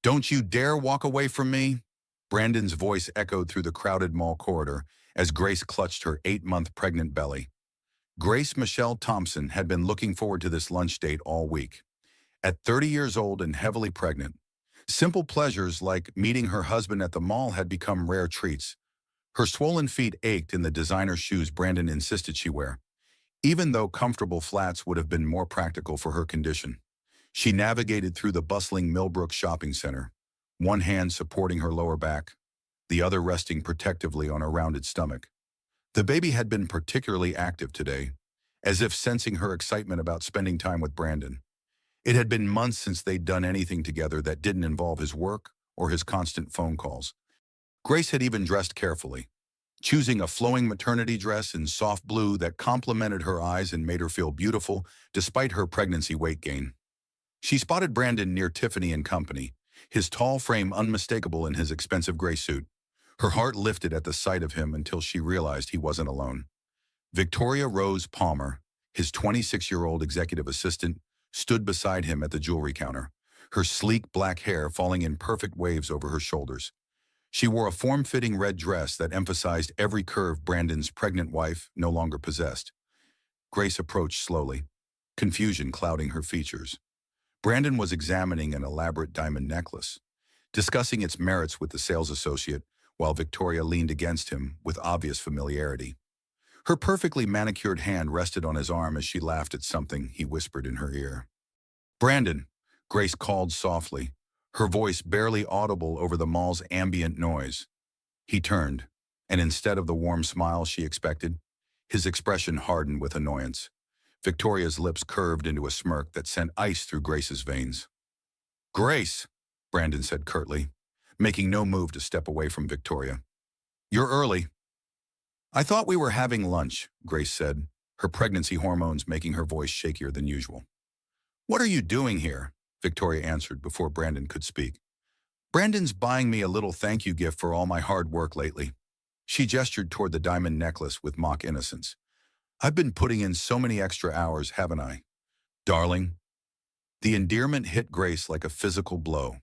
Don't you dare walk away from me. Brandon's voice echoed through the crowded mall corridor as Grace clutched her 8-month pregnant belly. Grace Michelle Thompson had been looking forward to this lunch date all week. At 30 years old and heavily pregnant, simple pleasures like meeting her husband at the mall had become rare treats. Her swollen feet ached in the designer shoes Brandon insisted she wear, even though comfortable flats would have been more practical for her condition. She navigated through the bustling Millbrook shopping center, one hand supporting her lower back, the other resting protectively on her rounded stomach. The baby had been particularly active today, as if sensing her excitement about spending time with Brandon. It had been months since they'd done anything together that didn't involve his work or his constant phone calls. Grace had even dressed carefully, choosing a flowing maternity dress in soft blue that complemented her eyes and made her feel beautiful despite her pregnancy weight gain. She spotted Brandon near Tiffany and Company, his tall frame unmistakable in his expensive gray suit. Her heart lifted at the sight of him until she realized he wasn't alone. Victoria Rose Palmer, his 26-year-old executive assistant, stood beside him at the jewelry counter, her sleek black hair falling in perfect waves over her shoulders. She wore a form-fitting red dress that emphasized every curve Brandon's pregnant wife no longer possessed. Grace approached slowly, confusion clouding her features. Brandon was examining an elaborate diamond necklace, discussing its merits with the sales associate, while Victoria leaned against him with obvious familiarity. Her perfectly manicured hand rested on his arm as she laughed at something he whispered in her ear. "Brandon," Grace called softly, her voice barely audible over the mall's ambient noise. He turned, and instead of the warm smile she expected, his expression hardened with annoyance. Victoria's lips curved into a smirk that sent ice through Grace's veins. "Grace," Brandon said curtly, making no move to step away from Victoria. "You're early." "I thought we were having lunch," Grace said, her pregnancy hormones making her voice shakier than usual. "What are you doing here?" Victoria answered before Brandon could speak. "Brandon's buying me a little thank you gift for all my hard work lately." She gestured toward the diamond necklace with mock innocence. "I've been putting in so many extra hours, haven't I?" "Darling." The endearment hit Grace like a physical blow.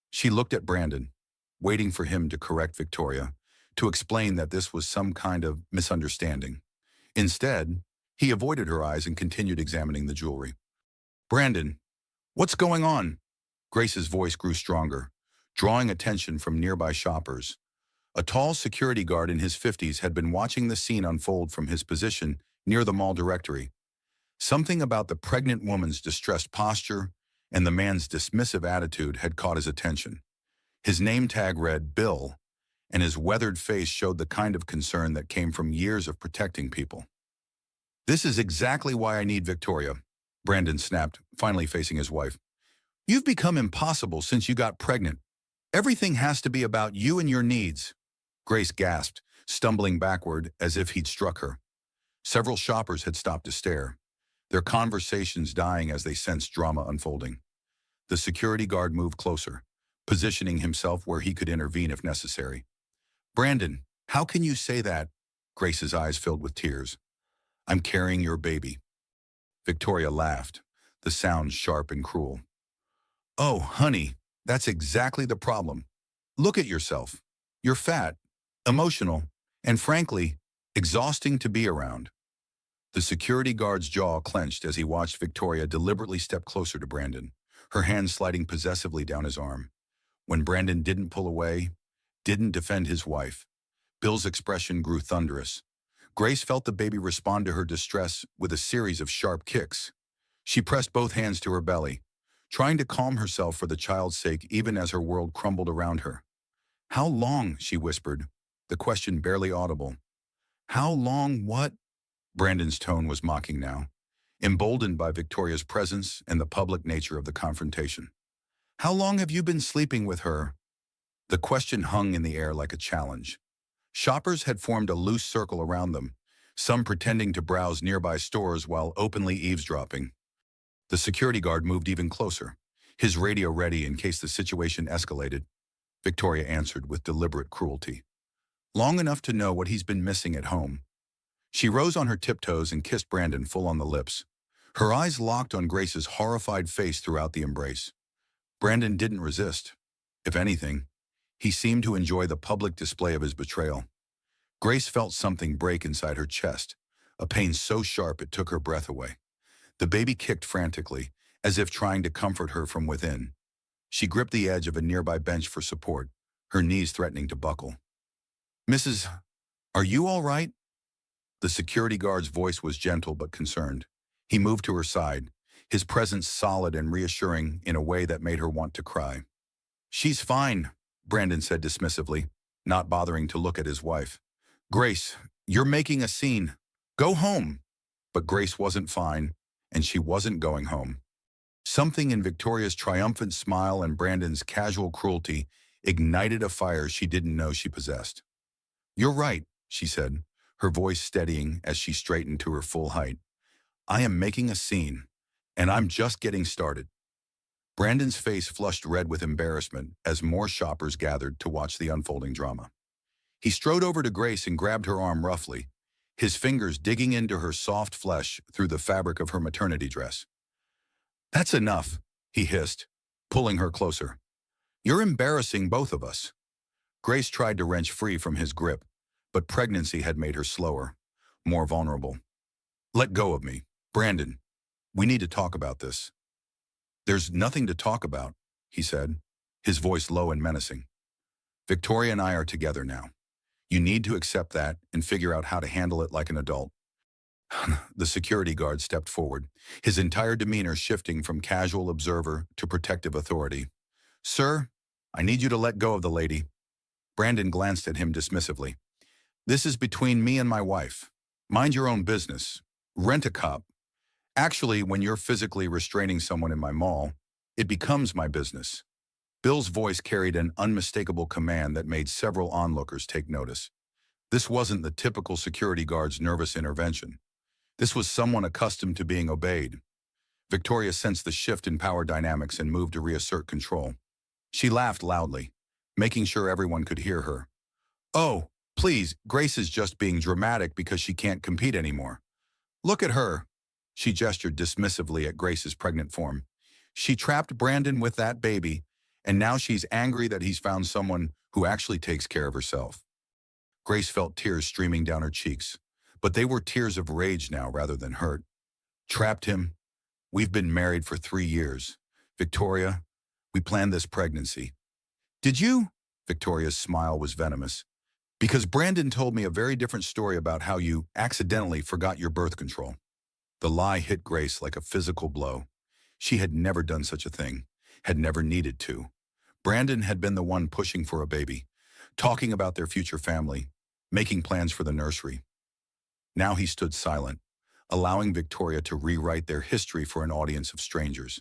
She looked at Brandon, waiting for him to correct Victoria, to explain that this was some kind of misunderstanding. Instead, he avoided her eyes and continued examining the jewelry. "Brandon, what's going on?" Grace's voice grew stronger, drawing attention from nearby shoppers. A tall security guard in his 50s had been watching the scene unfold from his position near the mall directory. Something about the pregnant woman's distressed posture and the man's dismissive attitude had caught his attention. His name tag read Bill, and his weathered face showed the kind of concern that came from years of protecting people. "This is exactly why I need Victoria," Brandon snapped, finally facing his wife. "You've become impossible since you got pregnant. Everything has to be about you and your needs." Grace gasped, stumbling backward as if he'd struck her. Several shoppers had stopped to stare, their conversations dying as they sensed drama unfolding. The security guard moved closer, positioning himself where he could intervene if necessary. "Brandon, how can you say that?" Grace's eyes filled with tears. "I'm carrying your baby." Victoria laughed, the sound sharp and cruel. "Oh, honey, that's exactly the problem. Look at yourself. You're fat, emotional, and frankly, exhausting to be around." The security guard's jaw clenched as he watched Victoria deliberately step closer to Brandon, her hand sliding possessively down his arm. When Brandon didn't pull away, didn't defend his wife, Bill's expression grew thunderous. Grace felt the baby respond to her distress with a series of sharp kicks. She pressed both hands to her belly, trying to calm herself for the child's sake even as her world crumbled around her. "How long?" she whispered, the question barely audible. "How long what?" Brandon's tone was mocking now, emboldened by Victoria's presence and the public nature of the confrontation. "How long have you been sleeping with her?" The question hung in the air like a challenge. Shoppers had formed a loose circle around them, some pretending to browse nearby stores while openly eavesdropping. The security guard moved even closer, his radio ready in case the situation escalated. Victoria answered with deliberate cruelty. "Long enough to know what he's been missing at home." She rose on her tiptoes and kissed Brandon full on the lips. Her eyes locked on Grace's horrified face throughout the embrace. Brandon didn't resist. If anything, he seemed to enjoy the public display of his betrayal. Grace felt something break inside her chest, a pain so sharp it took her breath away. The baby kicked frantically, as if trying to comfort her from within. She gripped the edge of a nearby bench for support, her knees threatening to buckle. "Mrs. Are you all right?" The security guard's voice was gentle but concerned. He moved to her side, his presence solid and reassuring in a way that made her want to cry. "She's fine," Brandon said dismissively, not bothering to look at his wife. "Grace, you're making a scene. Go home." But Grace wasn't fine, and she wasn't going home. Something in Victoria's triumphant smile and Brandon's casual cruelty ignited a fire she didn't know she possessed. "You're right," she said, her voice steadying as she straightened to her full height. "I am making a scene, and I'm just getting started." Brandon's face flushed red with embarrassment as more shoppers gathered to watch the unfolding drama. He strode over to Grace and grabbed her arm roughly, his fingers digging into her soft flesh through the fabric of her maternity dress. "That's enough," he hissed, pulling her closer. "You're embarrassing both of us." Grace tried to wrench free from his grip, but pregnancy had made her slower, more vulnerable. "Let go of me, Brandon. We need to talk about this." "There's nothing to talk about," he said, his voice low and menacing. "Victoria and I are together now. You need to accept that and figure out how to handle it like an adult." The security guard stepped forward, his entire demeanor shifting from casual observer to protective authority. "Sir, I need you to let go of the lady." Brandon glanced at him dismissively. "This is between me and my wife. Mind your own business. Rent a cop. Actually, when you're physically restraining someone in my mall, it becomes my business." Bill's voice carried an unmistakable command that made several onlookers take notice. This wasn't the typical security guard's nervous intervention. This was someone accustomed to being obeyed. Victoria sensed the shift in power dynamics and moved to reassert control. She laughed loudly, making sure everyone could hear her. "Oh, please, Grace is just being dramatic because she can't compete anymore. Look at her." She gestured dismissively at Grace's pregnant form. "She trapped Brandon with that baby, and now she's angry that he's found someone who actually takes care of herself." Grace felt tears streaming down her cheeks, but they were tears of rage now rather than hurt. "Trapped him? We've been married for 3 years. Victoria, we planned this pregnancy." "Did you?" Victoria's smile was venomous. "Because Brandon told me a very different story about how you accidentally forgot your birth control." The lie hit Grace like a physical blow. She had never done such a thing, had never needed to. Brandon had been the one pushing for a baby, talking about their future family, making plans for the nursery. Now he stood silent, allowing Victoria to rewrite their history for an audience of strangers.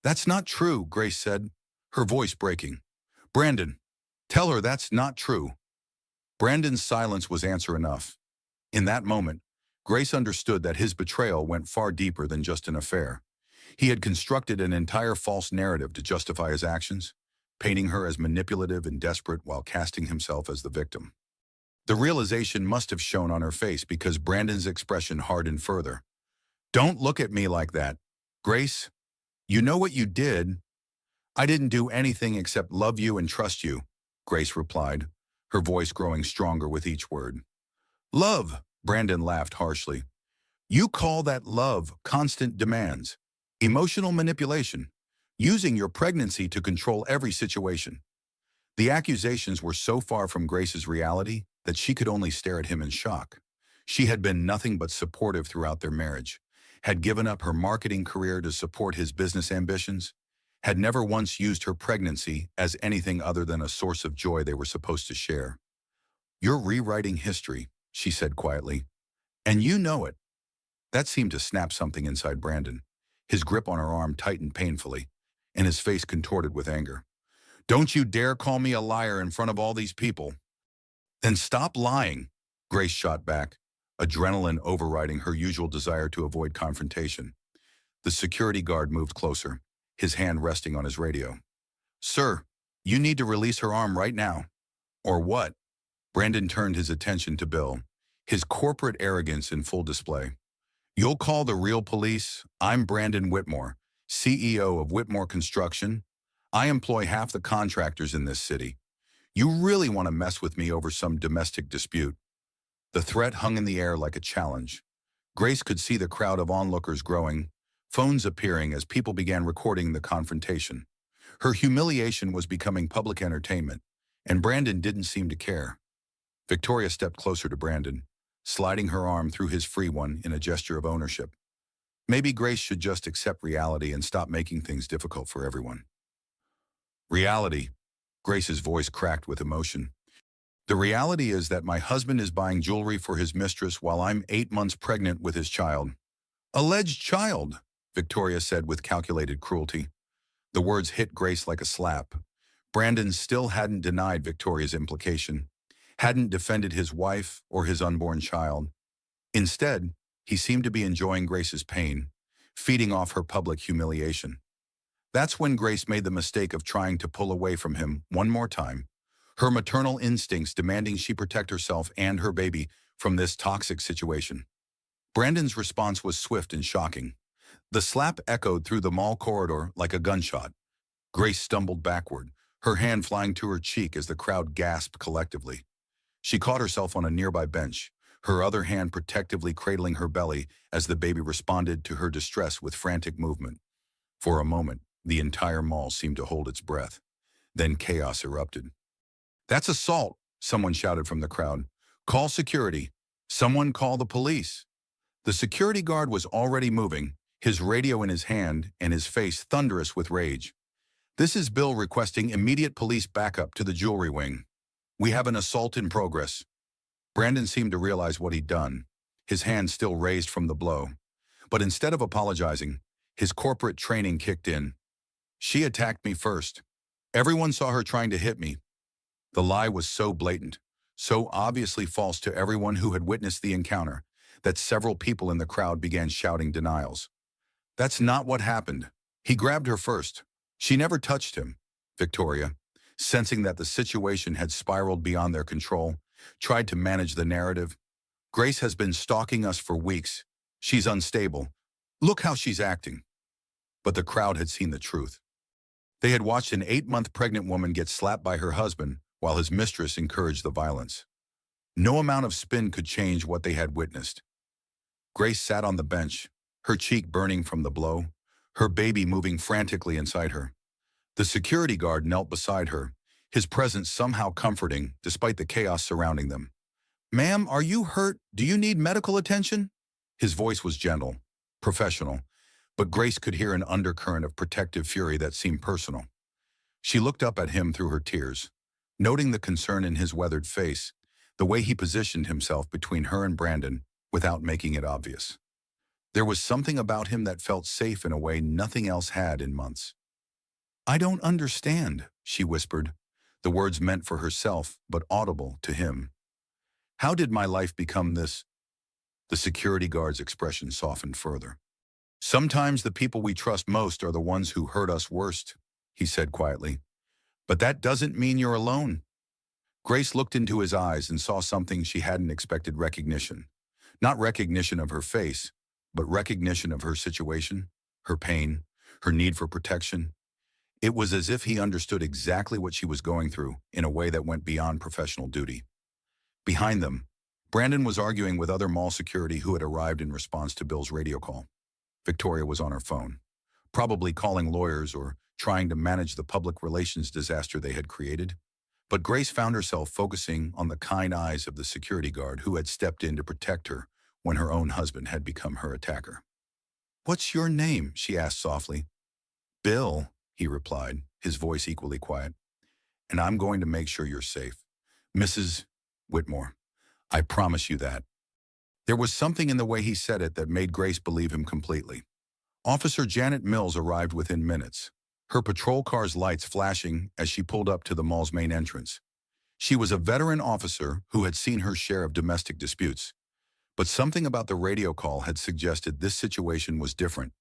"That's not true," Grace said, her voice breaking. "Brandon, tell her that's not true." Brandon's silence was answer enough. In that moment, Grace understood that his betrayal went far deeper than just an affair. He had constructed an entire false narrative to justify his actions, painting her as manipulative and desperate while casting himself as the victim. The realization must have shown on her face because Brandon's expression hardened further. "Don't look at me like that. Grace, you know what you did." "I didn't do anything except love you and trust you," Grace replied, her voice growing stronger with each word. "Love," Brandon laughed harshly. "You call that love constant demands, emotional manipulation, using your pregnancy to control every situation." The accusations were so far from Grace's reality that she could only stare at him in shock. She had been nothing but supportive throughout their marriage, had given up her marketing career to support his business ambitions, had never once used her pregnancy as anything other than a source of joy they were supposed to share. "You're rewriting history," she said quietly, "and you know it." That seemed to snap something inside Brandon. His grip on her arm tightened painfully, and his face contorted with anger. "Don't you dare call me a liar in front of all these people." "Then stop lying," Grace shot back, adrenaline overriding her usual desire to avoid confrontation. The security guard moved closer, his hand resting on his radio. "Sir, you need to release her arm right now." "Or what?" Brandon turned his attention to Bill, his corporate arrogance in full display. "You'll call the real police. I'm Brandon Whitmore, CEO of Whitmore Construction. I employ half the contractors in this city. You really want to mess with me over some domestic dispute?" The threat hung in the air like a challenge. Grace could see the crowd of onlookers growing, phones appearing as people began recording the confrontation. Her humiliation was becoming public entertainment, and Brandon didn't seem to care. Victoria stepped closer to Brandon, sliding her arm through his free one in a gesture of ownership. Maybe Grace should just accept reality and stop making things difficult for everyone. Reality. Grace's voice cracked with emotion. The reality is that my husband is buying jewelry for his mistress while I'm 8 months pregnant with his child. Alleged child, Victoria said with calculated cruelty. The words hit Grace like a slap. Brandon still hadn't denied Victoria's implication, hadn't defended his wife or his unborn child. Instead, he seemed to be enjoying Grace's pain, feeding off her public humiliation. That's when Grace made the mistake of trying to pull away from him one more time, her maternal instincts demanding she protect herself and her baby from this toxic situation. Brandon's response was swift and shocking. The slap echoed through the mall corridor like a gunshot. Grace stumbled backward, her hand flying to her cheek as the crowd gasped collectively. She caught herself on a nearby bench, her other hand protectively cradling her belly as the baby responded to her distress with frantic movement. For a moment, the entire mall seemed to hold its breath. Then chaos erupted. "That's assault," someone shouted from the crowd. "Call security. Someone call the police." The security guard was already moving, his radio in his hand and his face thunderous with rage. "This is Bill requesting immediate police backup to the jewelry wing. We have an assault in progress." Brandon seemed to realize what he'd done, his hand still raised from the blow. But instead of apologizing, his corporate training kicked in. "She attacked me first. Everyone saw her trying to hit me." The lie was so blatant, so obviously false to everyone who had witnessed the encounter, that several people in the crowd began shouting denials. "That's not what happened. He grabbed her first. She never touched him." Victoria, sensing that the situation had spiraled beyond their control, tried to manage the narrative. "Grace has been stalking us for weeks. She's unstable. Look how she's acting." But the crowd had seen the truth. They had watched an 8-month pregnant woman get slapped by her husband while his mistress encouraged the violence. No amount of spin could change what they had witnessed. Grace sat on the bench, her cheek burning from the blow, her baby moving frantically inside her. The security guard knelt beside her, his presence somehow comforting despite the chaos surrounding them. "Ma'am, are you hurt? Do you need medical attention?" His voice was gentle, professional, but Grace could hear an undercurrent of protective fury that seemed personal. She looked up at him through her tears, noting the concern in his weathered face, the way he positioned himself between her and Brandon without making it obvious. There was something about him that felt safe in a way nothing else had in months. "I don't understand," she whispered, the words meant for herself but audible to him. "How did my life become this?" The security guard's expression softened further. "Sometimes the people we trust most are the ones who hurt us worst," he said quietly. "But that doesn't mean you're alone." Grace looked into his eyes and saw something she hadn't expected: recognition. Not recognition of her face, but recognition of her situation, her pain, her need for protection. It was as if he understood exactly what she was going through in a way that went beyond professional duty. Behind them, Brandon was arguing with other mall security who had arrived in response to Bill's radio call. Victoria was on her phone, probably calling lawyers or trying to manage the public relations disaster they had created. But Grace found herself focusing on the kind eyes of the security guard who had stepped in to protect her when her own husband had become her attacker. "What's your name?" she asked softly. "Bill," he replied, his voice equally quiet. "And I'm going to make sure you're safe. Mrs. Whitmore, I promise you that." There was something in the way he said it that made Grace believe him completely. Officer Janet Mills arrived within minutes, her patrol car's lights flashing as she pulled up to the mall's main entrance. She was a veteran officer who had seen her share of domestic disputes, but something about the radio call had suggested this situation was different.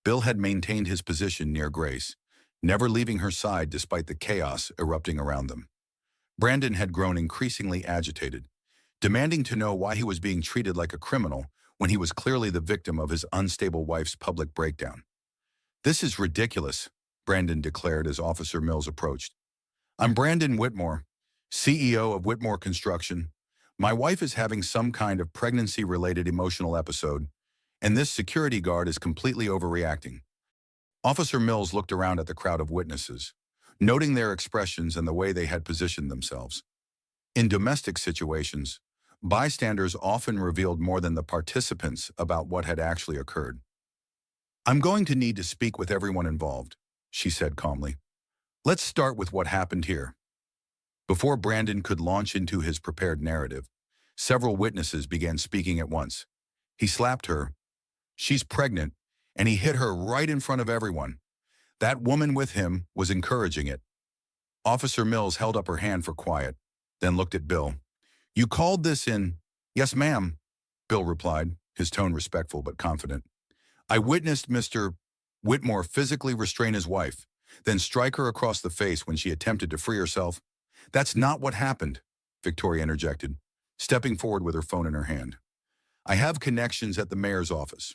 Bill had maintained his position near Grace, never leaving her side despite the chaos erupting around them. Brandon had grown increasingly agitated, demanding to know why he was being treated like a criminal when he was clearly the victim of his unstable wife's public breakdown. "This is ridiculous. Brandon declared as Officer Mills approached. I'm Brandon Whitmore, CEO of Whitmore Construction. My wife is having some kind of pregnancy-related emotional episode, and this security guard is completely overreacting. Officer Mills looked around at the crowd of witnesses, noting their expressions and the way they had positioned themselves. In domestic situations, bystanders often revealed more than the participants about what had actually occurred. I'm going to need to speak with everyone involved, she said calmly. Let's start with what happened here. Before Brandon could launch into his prepared narrative, several witnesses began speaking at once. He slapped her. She's pregnant, and he hit her right in front of everyone. That woman with him was encouraging it. Officer Mills held up her hand for quiet, then looked at Bill. You called this in? Yes, ma'am, Bill replied, his tone respectful but confident. I witnessed Mr. Whitmore physically restrain his wife, then strike her across the face when she attempted to free herself. That's not what happened, Victoria interjected, stepping forward with her phone in her hand. I have connections at the mayor's office.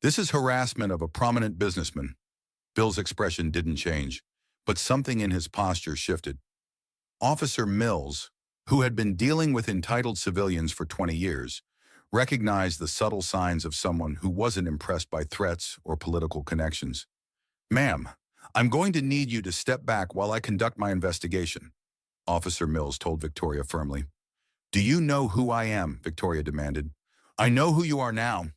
This is harassment of a prominent businessman. Bill's expression didn't change, but something in his posture shifted. Officer Mills, who had been dealing with entitled civilians for 20 years, recognized the subtle signs of someone who wasn't impressed by threats or political connections. Ma'am, I'm going to need you to step back while I conduct my investigation, Officer Mills told Victoria firmly. Do you know who I am? Victoria demanded. I know who you are now,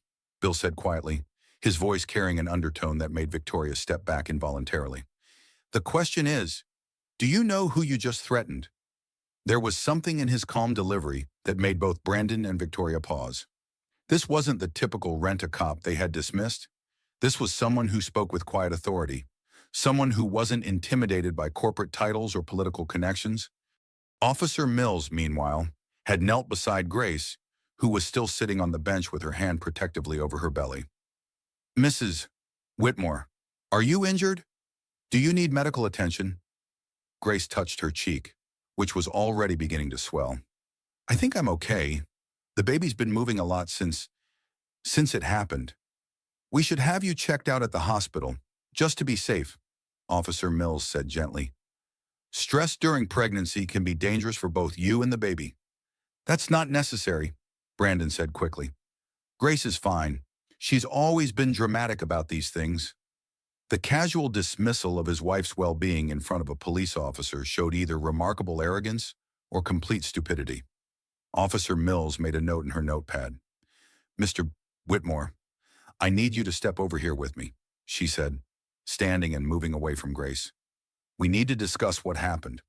Bill said quietly, his voice carrying an undertone that made Victoria step back involuntarily. The question is, do you know who you just threatened? There was something in his calm delivery that made both Brandon and Victoria pause. This wasn't the typical rent-a-cop they had dismissed. This was someone who spoke with quiet authority, someone who wasn't intimidated by corporate titles or political connections. Officer Mills, meanwhile, had knelt beside Grace, who was still sitting on the bench with her hand protectively over her belly. Mrs. Whitmore, are you injured? Do you need medical attention? Grace touched her cheek, which was already beginning to swell. I think I'm okay. The baby's been moving a lot since it happened. We should have you checked out at the hospital, just to be safe, Officer Mills said gently. Stress during pregnancy can be dangerous for both you and the baby. That's not necessary, Brandon said quickly. Grace is fine. She's always been dramatic about these things. The casual dismissal of his wife's well-being in front of a police officer showed either remarkable arrogance or complete stupidity. Officer Mills made a note in her notepad. Mr. Whitmore, I need you to step over here with me, she said, standing and moving away from Grace. We need to discuss what happened.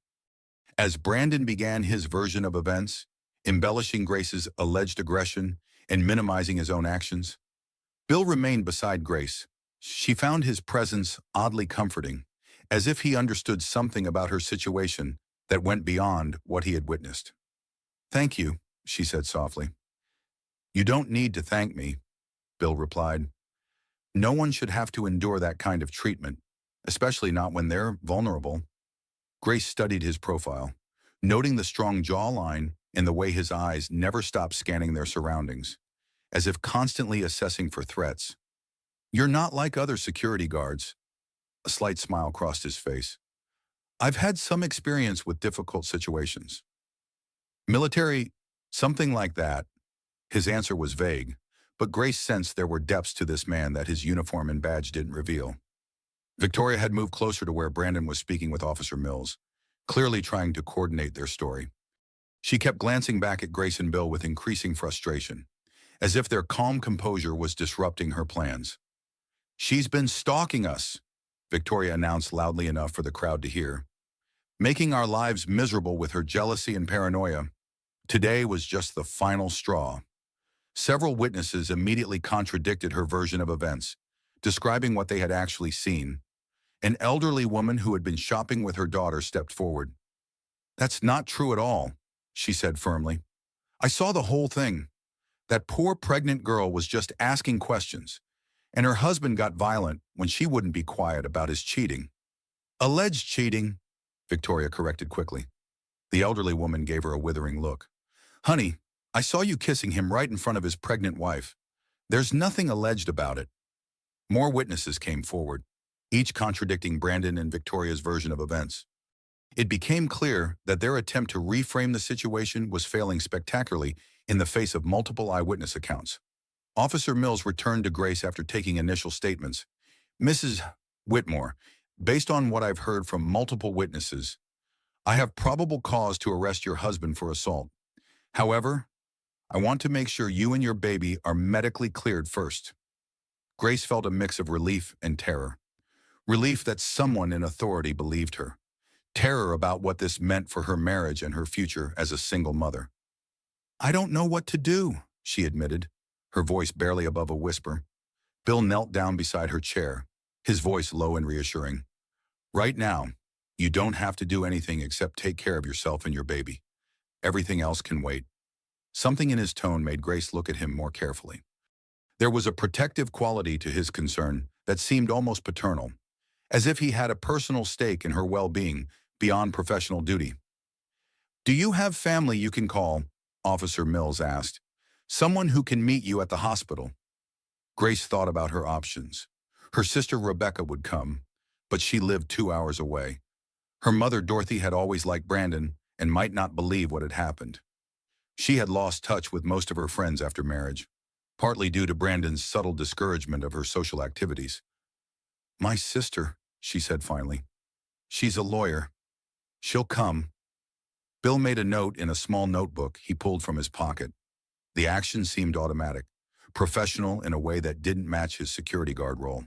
As Brandon began his version of events, embellishing Grace's alleged aggression and minimizing his own actions, Bill remained beside Grace. She found his presence oddly comforting, as if he understood something about her situation that went beyond what he had witnessed. Thank you, she said softly. You don't need to thank me, Bill replied. No one should have to endure that kind of treatment, especially not when they're vulnerable. Grace studied his profile, noting the strong jawline and the way his eyes never stopped scanning their surroundings, as if constantly assessing for threats. You're not like other security guards. A slight smile crossed his face. I've had some experience with difficult situations. Military, something like that. His answer was vague, but Grace sensed there were depths to this man that his uniform and badge didn't reveal. Victoria had moved closer to where Brandon was speaking with Officer Mills, clearly trying to coordinate their story. She kept glancing back at Grace and Bill with increasing frustration, as if their calm composure was disrupting her plans. She's been stalking us, Victoria announced loudly enough for the crowd to hear, making our lives miserable with her jealousy and paranoia. Today was just the final straw. Several witnesses immediately contradicted her version of events, describing what they had actually seen. An elderly woman who had been shopping with her daughter stepped forward. That's not true at all, she said firmly. I saw the whole thing. That poor pregnant girl was just asking questions, and her husband got violent when she wouldn't be quiet about his cheating. Alleged cheating, Victoria corrected quickly. The elderly woman gave her a withering look. Honey, I saw you kissing him right in front of his pregnant wife. There's nothing alleged about it. More witnesses came forward. each contradicting Brandon and Victoria's version of events. It became clear that their attempt to reframe the situation was failing spectacularly in the face of multiple eyewitness accounts. Officer Mills returned to Grace after taking initial statements. Mrs. Whitmore, based on what I've heard from multiple witnesses, I have probable cause to arrest your husband for assault. However, I want to make sure you and your baby are medically cleared first. Grace felt a mix of relief and terror. Relief that someone in authority believed her. Terror about what this meant for her marriage and her future as a single mother. I don't know what to do, she admitted, her voice barely above a whisper. Bill knelt down beside her chair, his voice low and reassuring. Right now, you don't have to do anything except take care of yourself and your baby. Everything else can wait. Something in his tone made Grace look at him more carefully. There was a protective quality to his concern that seemed almost paternal, as if he had a personal stake in her well-being beyond professional duty. Do you have family you can call? Officer Mills asked. Someone who can meet you at the hospital. Grace thought about her options. Her sister Rebecca would come, but she lived 2 hours away. Her mother Dorothy had always liked Brandon and might not believe what had happened. She had lost touch with most of her friends after marriage, partly due to Brandon's subtle discouragement of her social activities. My sister, she said finally. She's a lawyer. She'll come. Bill made a note in a small notebook he pulled from his pocket. The action seemed automatic, professional in a way that didn't match his security guard role.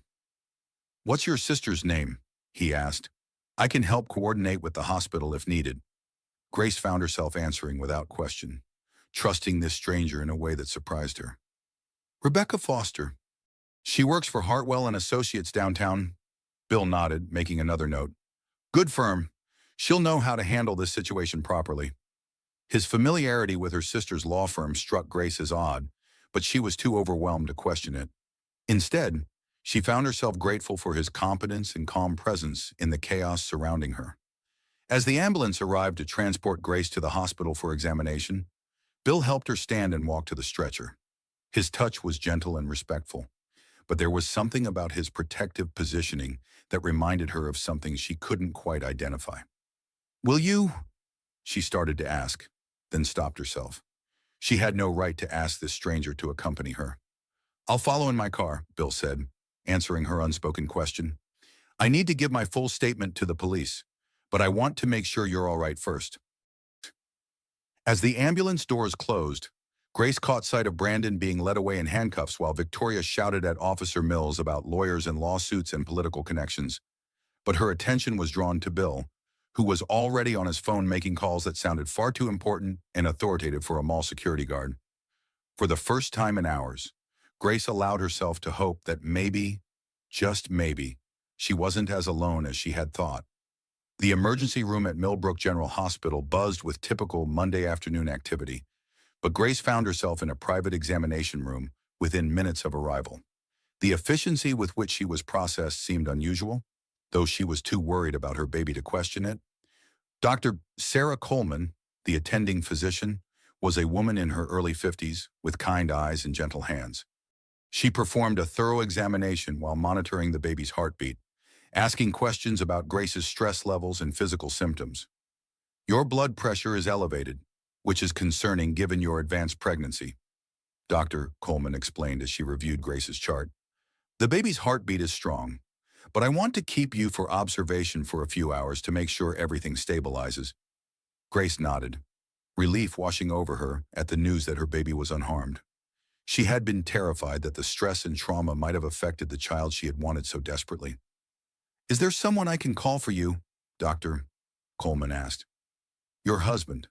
What's your sister's name? He asked. I can help coordinate with the hospital if needed. Grace found herself answering without question, trusting this stranger in a way that surprised her. Rebecca Foster. She works for Hartwell and Associates downtown. Bill nodded, making another note. Good firm. She'll know how to handle this situation properly. His familiarity with her sister's law firm struck Grace as odd, but she was too overwhelmed to question it. Instead, she found herself grateful for his competence and calm presence in the chaos surrounding her. As the ambulance arrived to transport Grace to the hospital for examination, Bill helped her stand and walk to the stretcher. His touch was gentle and respectful, but there was something about his protective positioning that reminded her of something she couldn't quite identify. Will you? She started to ask, then stopped herself. She had no right to ask this stranger to accompany her. I'll follow in my car, Bill said, answering her unspoken question. I need to give my full statement to the police, but I want to make sure you're all right first. As the ambulance doors closed, Grace caught sight of Brandon being led away in handcuffs while Victoria shouted at Officer Mills about lawyers and lawsuits and political connections. But her attention was drawn to Bill, who was already on his phone making calls that sounded far too important and authoritative for a mall security guard. For the first time in hours, Grace allowed herself to hope that maybe, just maybe, she wasn't as alone as she had thought. The emergency room at Millbrook General Hospital buzzed with typical Monday afternoon activity, but Grace found herself in a private examination room within minutes of arrival. The efficiency with which she was processed seemed unusual, though she was too worried about her baby to question it. Dr. Sarah Coleman, the attending physician, was a woman in her early 50s with kind eyes and gentle hands. She performed a thorough examination while monitoring the baby's heartbeat, asking questions about Grace's stress levels and physical symptoms. Your blood pressure is elevated, which is concerning given your advanced pregnancy, Dr. Coleman explained as she reviewed Grace's chart. The baby's heartbeat is strong, but I want to keep you for observation for a few hours to make sure everything stabilizes. Grace nodded, relief washing over her at the news that her baby was unharmed. She had been terrified that the stress and trauma might have affected the child she had wanted so desperately. Is there someone I can call for you? Dr. Coleman asked. Your husband.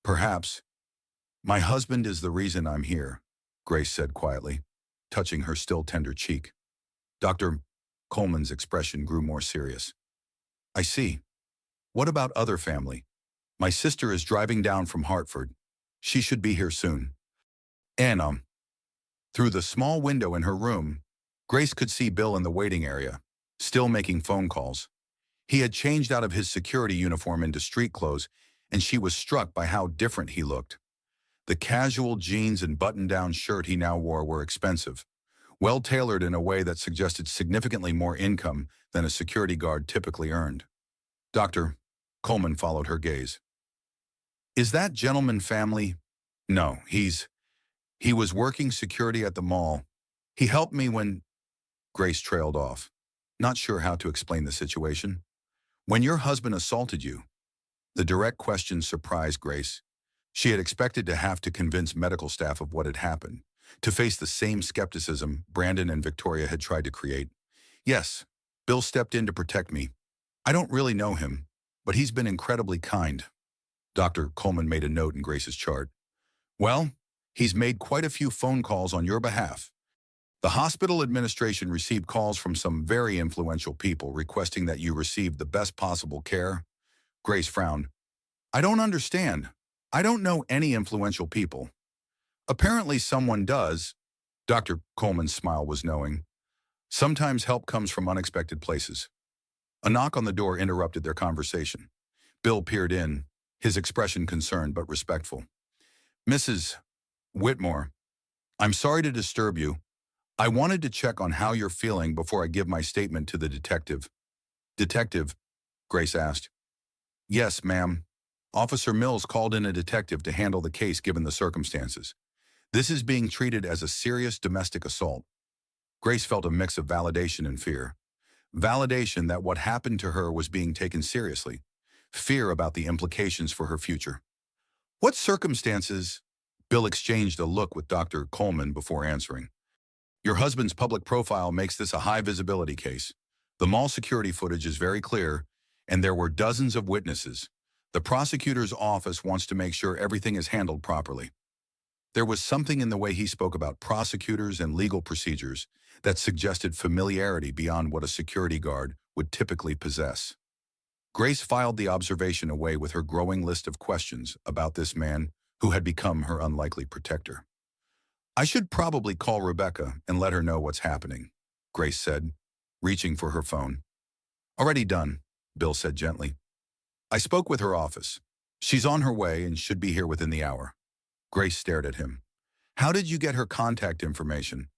Perhaps. My husband is the reason I'm here, Grace said quietly, touching her still tender cheek. Dr. Coleman's expression grew more serious. I see. What about other family? My sister is driving down from Hartford. She should be here soon. And, Through the small window in her room, Grace could see Bill in the waiting area, still making phone calls. He had changed out of his security uniform into street clothes, and she was struck by how different he looked. The casual jeans and button-down shirt he now wore were expensive, well-tailored in a way that suggested significantly more income than a security guard typically earned. Dr. Coleman followed her gaze. Is that gentleman family? No, he was working security at the mall. He helped me when Grace trailed off, not sure how to explain the situation. When your husband assaulted you, the direct question surprised Grace. She had expected to have to convince medical staff of what had happened, to face the same skepticism Brandon and Victoria had tried to create. Yes, Bill stepped in to protect me. I don't really know him, but he's been incredibly kind. Dr. Coleman made a note in Grace's chart. Well, he's made quite a few phone calls on your behalf. The hospital administration received calls from some very influential people requesting that you receive the best possible care. Grace frowned. I don't understand. I don't know any influential people. Apparently someone does. Dr. Coleman's smile was knowing. Sometimes help comes from unexpected places. A knock on the door interrupted their conversation. Bill peered in, his expression concerned but respectful. Mrs. Whitmore, I'm sorry to disturb you. I wanted to check on how you're feeling before I give my statement to the detective. Detective? Grace asked. Yes, ma'am. Officer Mills called in a detective to handle the case given the circumstances. This is being treated as a serious domestic assault. Grace felt a mix of validation and fear. Validation that what happened to her was being taken seriously. Fear about the implications for her future. What circumstances? Bill exchanged a look with Dr. Coleman before answering. Your husband's public profile makes this a high-visibility case. The mall security footage is very clear, and there were dozens of witnesses. The prosecutor's office wants to make sure everything is handled properly. There was something in the way he spoke about prosecutors and legal procedures that suggested familiarity beyond what a security guard would typically possess. Grace filed the observation away with her growing list of questions about this man who had become her unlikely protector. I should probably call Rebecca and let her know what's happening, Grace said, reaching for her phone. Already done, Bill said gently. I spoke with her office. She's on her way and should be here within the hour. Grace stared at him. How did you get her contact information?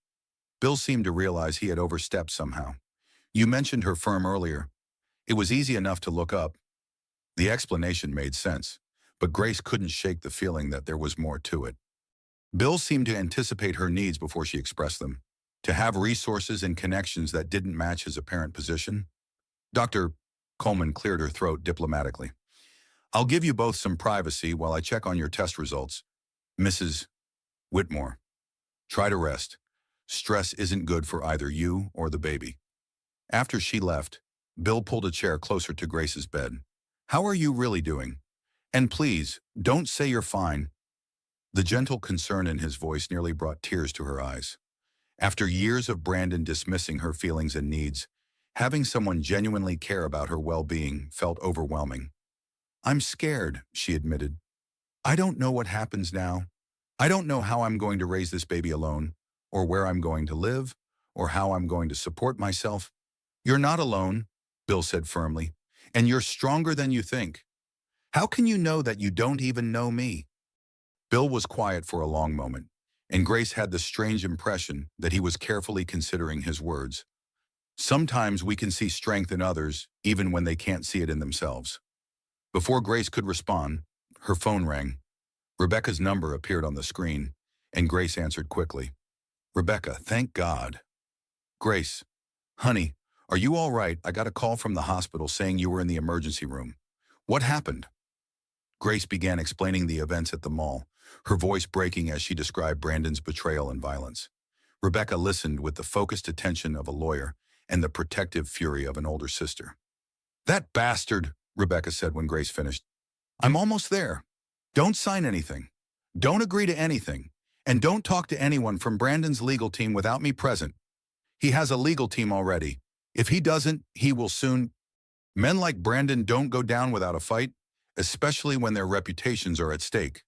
Bill seemed to realize he had overstepped somehow. You mentioned her firm earlier. It was easy enough to look up. The explanation made sense, but Grace couldn't shake the feeling that there was more to it. Bill seemed to anticipate her needs before she expressed them, to have resources and connections that didn't match his apparent position. Dr. Coleman cleared her throat diplomatically. I'll give you both some privacy while I check on your test results. Mrs. Whitmore, try to rest. Stress isn't good for either you or the baby. After she left, Bill pulled a chair closer to Grace's bed. How are you really doing? And please, don't say you're fine. The gentle concern in his voice nearly brought tears to her eyes. After years of Brandon dismissing her feelings and needs, having someone genuinely care about her well-being felt overwhelming. I'm scared, she admitted. I don't know what happens now. I don't know how I'm going to raise this baby alone, or where I'm going to live, or how I'm going to support myself. You're not alone, Bill said firmly, and you're stronger than you think. How can you know that you don't even know me? Bill was quiet for a long moment, and Grace had the strange impression that he was carefully considering his words. Sometimes we can see strength in others, even when they can't see it in themselves. Before Grace could respond, her phone rang. Rebecca's number appeared on the screen, and Grace answered quickly. Rebecca, thank God. Grace, honey, are you all right? I got a call from the hospital saying you were in the emergency room. What happened? Grace began explaining the events at the mall, her voice breaking as she described Brandon's betrayal and violence. Rebecca listened with the focused attention of a lawyer and the protective fury of an older sister. That bastard, Rebecca said when Grace finished. I'm almost there. Don't sign anything. Don't agree to anything. And don't talk to anyone from Brandon's legal team without me present. He has a legal team already. If he doesn't, he will soon. Men like Brandon don't go down without a fight, especially when their reputations are at stake.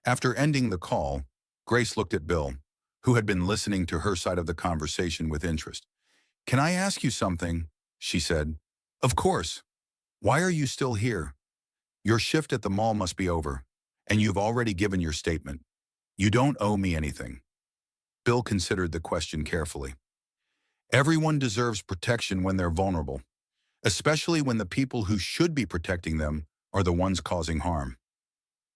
After ending the call, Grace looked at Bill, who had been listening to her side of the conversation with interest. Can I ask you something? She said. Of course. Why are you still here? Your shift at the mall must be over, and you've already given your statement. You don't owe me anything. Bill considered the question carefully. Everyone deserves protection when they're vulnerable, especially when the people who should be protecting them are the ones causing harm.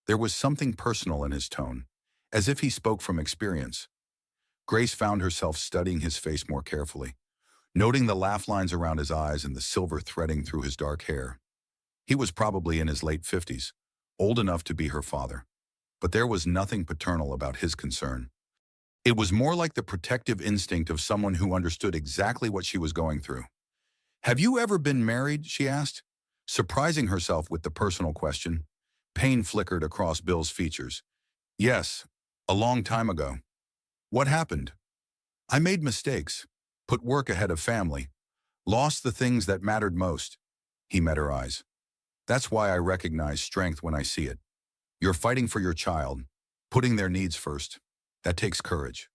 There was something personal in his tone, as if he spoke from experience. Grace found herself studying his face more carefully, noting the laugh lines around his eyes and the silver threading through his dark hair. He was probably in his late 50s, old enough to be her father, but there was nothing paternal about his concern. It was more like the protective instinct of someone who understood exactly what she was going through. "Have you ever been married?" she asked, surprising herself with the personal question. Pain flickered across Bill's features. "Yes, a long time ago." "What happened?" "I made mistakes, put work ahead of family, lost the things that mattered most." He met her eyes. "That's why I recognize strength when I see it. You're fighting for your child, putting their needs first. That takes courage."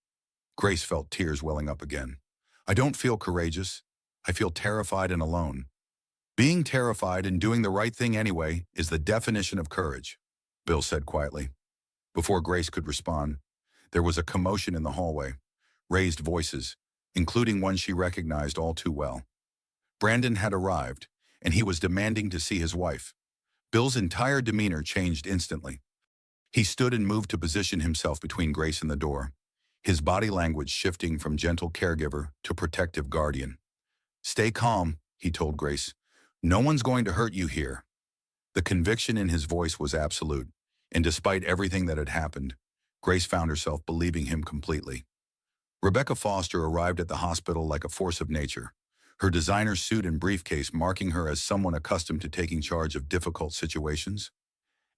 Grace felt tears welling up again. "I don't feel courageous. I feel terrified and alone." "Being terrified and doing the right thing anyway is the definition of courage," Bill said quietly. Before Grace could respond, there was a commotion in the hallway, raised voices, including one she recognized all too well. Brandon had arrived, and he was demanding to see his wife. Bill's entire demeanor changed instantly. He stood and moved to position himself between Grace and the door, his body language shifting from gentle caregiver to protective guardian. "Stay calm," he told Grace. "No one's going to hurt you here." The conviction in his voice was absolute, and despite everything that had happened, Grace found herself believing him completely. Rebecca Foster arrived at the hospital like a force of nature, her designer suit and briefcase marking her as someone accustomed to taking charge of difficult situations.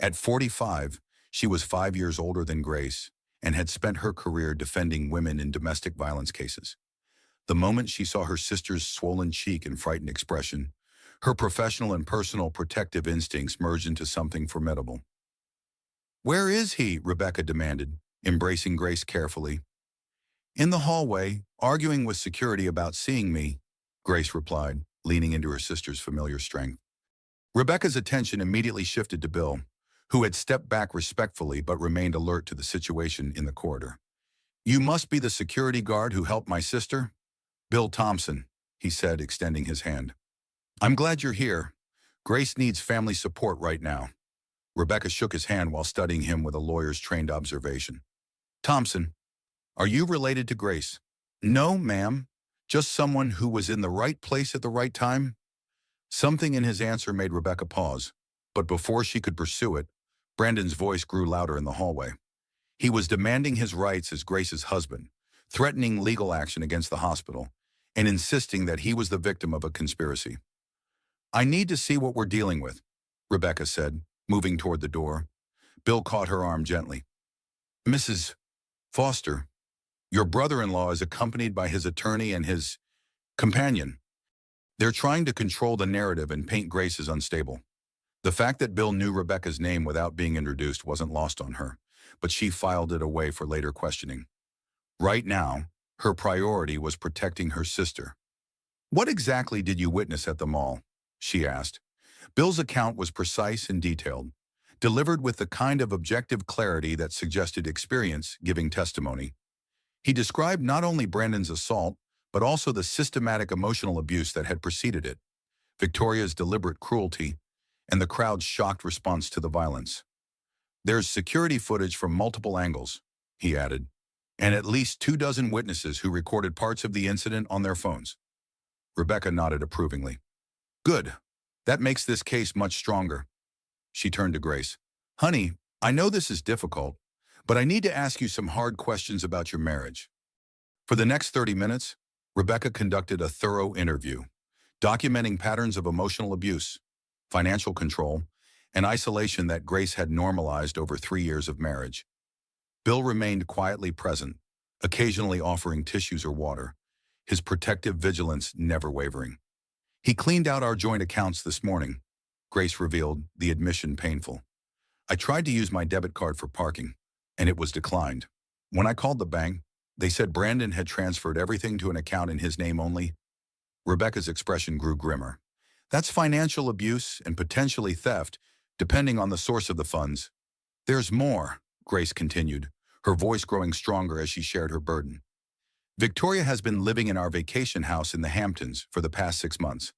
At 45, she was 5 years older than Grace and had spent her career defending women in domestic violence cases. The moment she saw her sister's swollen cheek and frightened expression, her professional and personal protective instincts merged into something formidable. "Where is he?" Rebecca demanded, embracing Grace carefully. "In the hallway, arguing with security about seeing me," Grace replied, leaning into her sister's familiar strength. Rebecca's attention immediately shifted to Bill, who had stepped back respectfully but remained alert to the situation in the corridor. "You must be the security guard who helped my sister?" "Bill Thompson," he said, extending his hand. "I'm glad you're here. Grace needs family support right now." Rebecca shook his hand while studying him with a lawyer's trained observation. "Thompson, are you related to Grace?" "No, ma'am. Just someone who was in the right place at the right time." Something in his answer made Rebecca pause, but before she could pursue it, Brandon's voice grew louder in the hallway. He was demanding his rights as Grace's husband, threatening legal action against the hospital, and insisting that he was the victim of a conspiracy. "I need to see what we're dealing with," Rebecca said, moving toward the door. Bill caught her arm gently. "Mrs. Foster, your brother-in-law is accompanied by his attorney and his companion. They're trying to control the narrative and paint Grace as unstable." The fact that Bill knew Rebecca's name without being introduced wasn't lost on her, but she filed it away for later questioning. Right now, her priority was protecting her sister. "What exactly did you witness at the mall?" she asked. Bill's account was precise and detailed, delivered with the kind of objective clarity that suggested experience giving testimony. He described not only Brandon's assault, but also the systematic emotional abuse that had preceded it, Victoria's deliberate cruelty, and the crowd's shocked response to the violence. "There's security footage from multiple angles," he added, "and at least 24 witnesses who recorded parts of the incident on their phones." Rebecca nodded approvingly. "Good. That makes this case much stronger." She turned to Grace. "Honey, I know this is difficult, but I need to ask you some hard questions about your marriage." For the next 30 minutes, Rebecca conducted a thorough interview, documenting patterns of emotional abuse, financial control, and isolation that Grace had normalized over 3 years of marriage. Bill remained quietly present, occasionally offering tissues or water, his protective vigilance never wavering. "He cleaned out our joint accounts this morning," Grace revealed, the admission painful. "I tried to use my debit card for parking, and it was declined. When I called the bank, they said Brandon had transferred everything to an account in his name only." Rebecca's expression grew grimmer. "That's financial abuse and potentially theft, depending on the source of the funds." "There's more," Grace continued, her voice growing stronger as she shared her burden. Victoria has been living in our vacation house in the Hamptons for the past 6 months.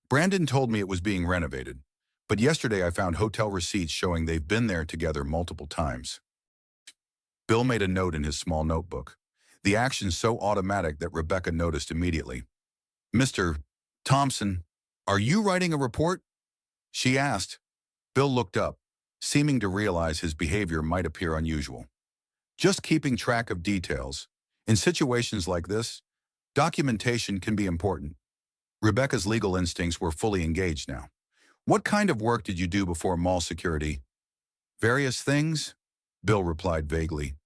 Brandon told me it was being renovated, but yesterday I found hotel receipts showing they've been there together multiple times. Bill made a note in his small notebook, the action so automatic that Rebecca noticed immediately. "Mr. Thompson, are you writing a report?" she asked. Bill looked up, seeming to realize his behavior might appear unusual. "Just keeping track of details. In situations like this, documentation can be important." Rebecca's legal instincts were fully engaged now. "What kind of work did you do before mall security?" "Various things," Bill replied vaguely.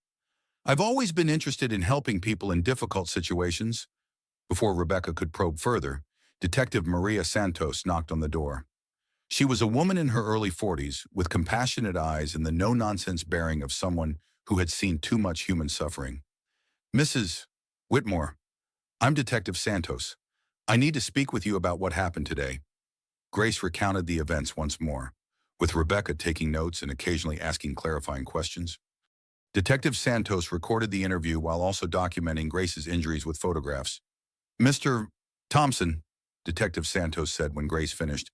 "I've always been interested in helping people in difficult situations." Before Rebecca could probe further, Detective Maria Santos knocked on the door. She was a woman in her early 40s with compassionate eyes and the no-nonsense bearing of someone who had seen too much human suffering. "Mrs. Whitmore, I'm Detective Santos. I need to speak with you about what happened today." Grace recounted the events once more, with Rebecca taking notes and occasionally asking clarifying questions. Detective Santos recorded the interview while also documenting Grace's injuries with photographs. "Mr. Thompson," Detective Santos said when Grace finished,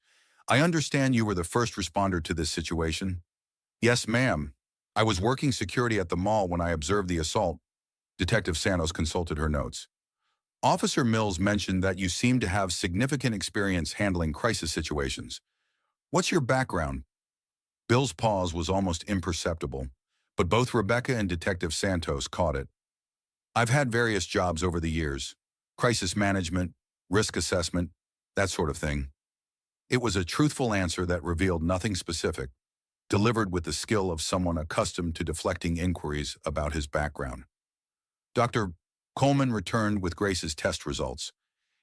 "I understand you were the first responder to this situation." "Yes, ma'am. I was working security at the mall when I observed the assault." Detective Santos consulted her notes. "Officer Mills mentioned that you seem to have significant experience handling crisis situations. What's your background?" Bill's pause was almost imperceptible, but both Rebecca and Detective Santos caught it. "I've had various jobs over the years. Crisis management, risk assessment, that sort of thing." It was a truthful answer that revealed nothing specific, delivered with the skill of someone accustomed to deflecting inquiries about his background. Dr. Coleman returned with Grace's test results,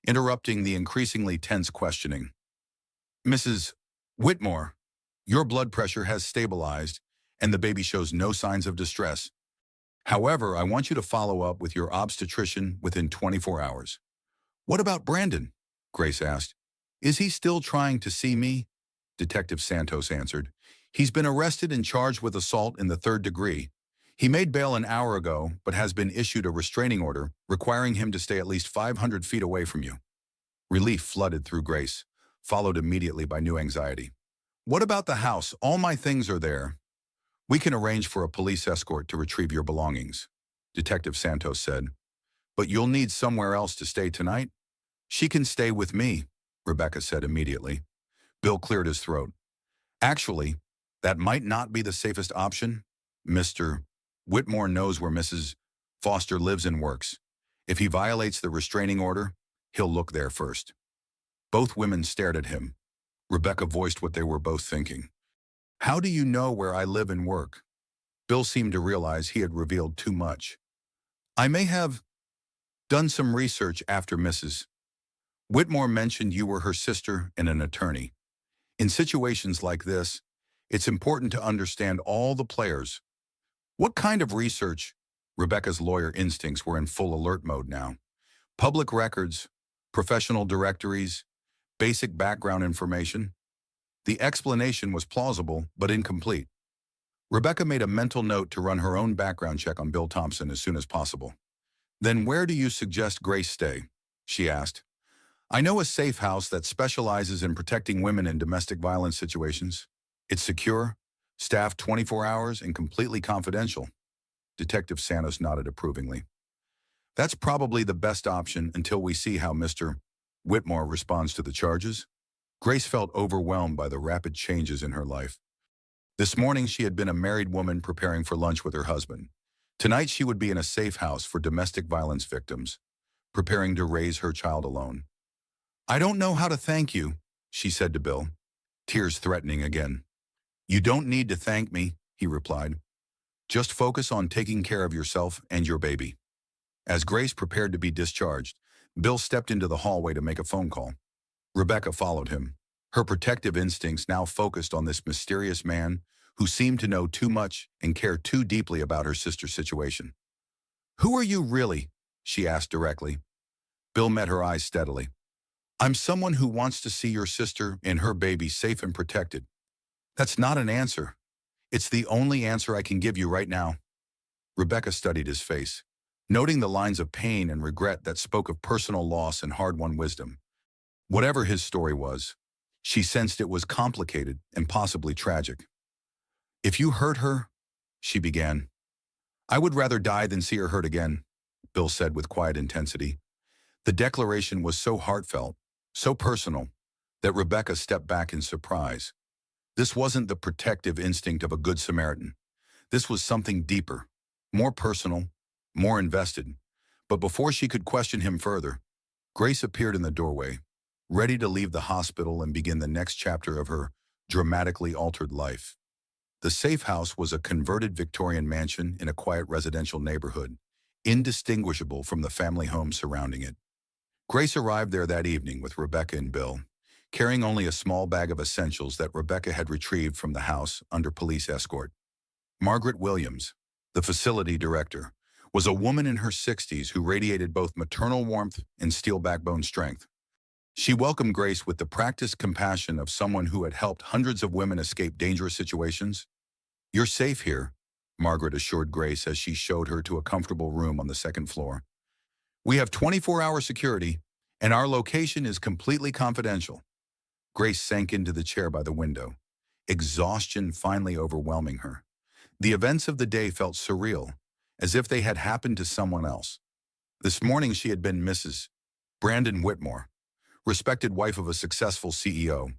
interrupting the increasingly tense questioning. "Mrs. Whitmore, your blood pressure has stabilized, and the baby shows no signs of distress. However, I want you to follow up with your obstetrician within 24 hours. "What about Brandon?" Grace asked. "Is he still trying to see me?" Detective Santos answered. "He's been arrested and charged with assault in the 3rd degree. He made bail an hour ago, but has been issued a restraining order requiring him to stay at least 500 feet away from you." Relief flooded through Grace, followed immediately by new anxiety. "What about the house? All my things are there." "We can arrange for a police escort to retrieve your belongings," Detective Santos said. "But you'll need somewhere else to stay tonight?" "She can stay with me," Rebecca said immediately. Bill cleared his throat. "Actually, that might not be the safest option. Mr. Whitmore knows where Mrs. Foster lives and works. If he violates the restraining order, he'll look there first." Both women stared at him. Rebecca voiced what they were both thinking. "How do you know where I live and work?" Bill seemed to realize he had revealed too much. "I may have done some research after Mrs. Whitmore mentioned you were her sister and an attorney. In situations like this, it's important to understand all the players." "What kind of research?" Rebecca's lawyer instincts were in full alert mode now. "Public records, professional directories, basic background information." The explanation was plausible, but incomplete. Rebecca made a mental note to run her own background check on Bill Thompson as soon as possible. "Then where do you suggest Grace stay?" she asked. "I know a safe house that specializes in protecting women in domestic violence situations. It's secure, staffed 24 hours, and completely confidential." Detective Santos nodded approvingly. "That's probably the best option until we see how Mr. Whitmore responds to the charges." Grace felt overwhelmed by the rapid changes in her life. This morning she had been a married woman preparing for lunch with her husband. Tonight she would be in a safe house for domestic violence victims, preparing to raise her child alone. "I don't know how to thank you," she said to Bill, tears threatening again. "You don't need to thank me," he replied. "Just focus on taking care of yourself and your baby." As Grace prepared to be discharged, Bill stepped into the hallway to make a phone call. Rebecca followed him, her protective instincts now focused on this mysterious man who seemed to know too much and care too deeply about her sister's situation. "Who are you really?" she asked directly. Bill met her eyes steadily. "I'm someone who wants to see your sister and her baby safe and protected." "That's not an answer. It's the only answer I can give you right now." Rebecca studied his face, noting the lines of pain and regret that spoke of personal loss and hard-won wisdom. Whatever his story was, she sensed it was complicated and possibly tragic. "If you hurt her," she began. "I would rather die than see her hurt again," Bill said with quiet intensity. The declaration was so heartfelt, so personal, that Rebecca stepped back in surprise. This wasn't the protective instinct of a good Samaritan. This was something deeper, more personal, more invested. But before she could question him further, Grace appeared in the doorway, ready to leave the hospital and begin the next chapter of her dramatically altered life. The safe house was a converted Victorian mansion in a quiet residential neighborhood, indistinguishable from the family home surrounding it. Grace arrived there that evening with Rebecca and Bill, carrying only a small bag of essentials that Rebecca had retrieved from the house under police escort. Margaret Williams, the facility director, was a woman in her 60s who radiated both maternal warmth and steel backbone strength. She welcomed Grace with the practiced compassion of someone who had helped hundreds of women escape dangerous situations. "You're safe here," Margaret assured Grace as she showed her to a comfortable room on the second floor. "We have 24-hour security, and our location is completely confidential." Grace sank into the chair by the window, exhaustion finally overwhelming her. The events of the day felt surreal, as if they had happened to someone else. This morning she had been Mrs. Brandon Whitmore, respected wife of a successful CEO.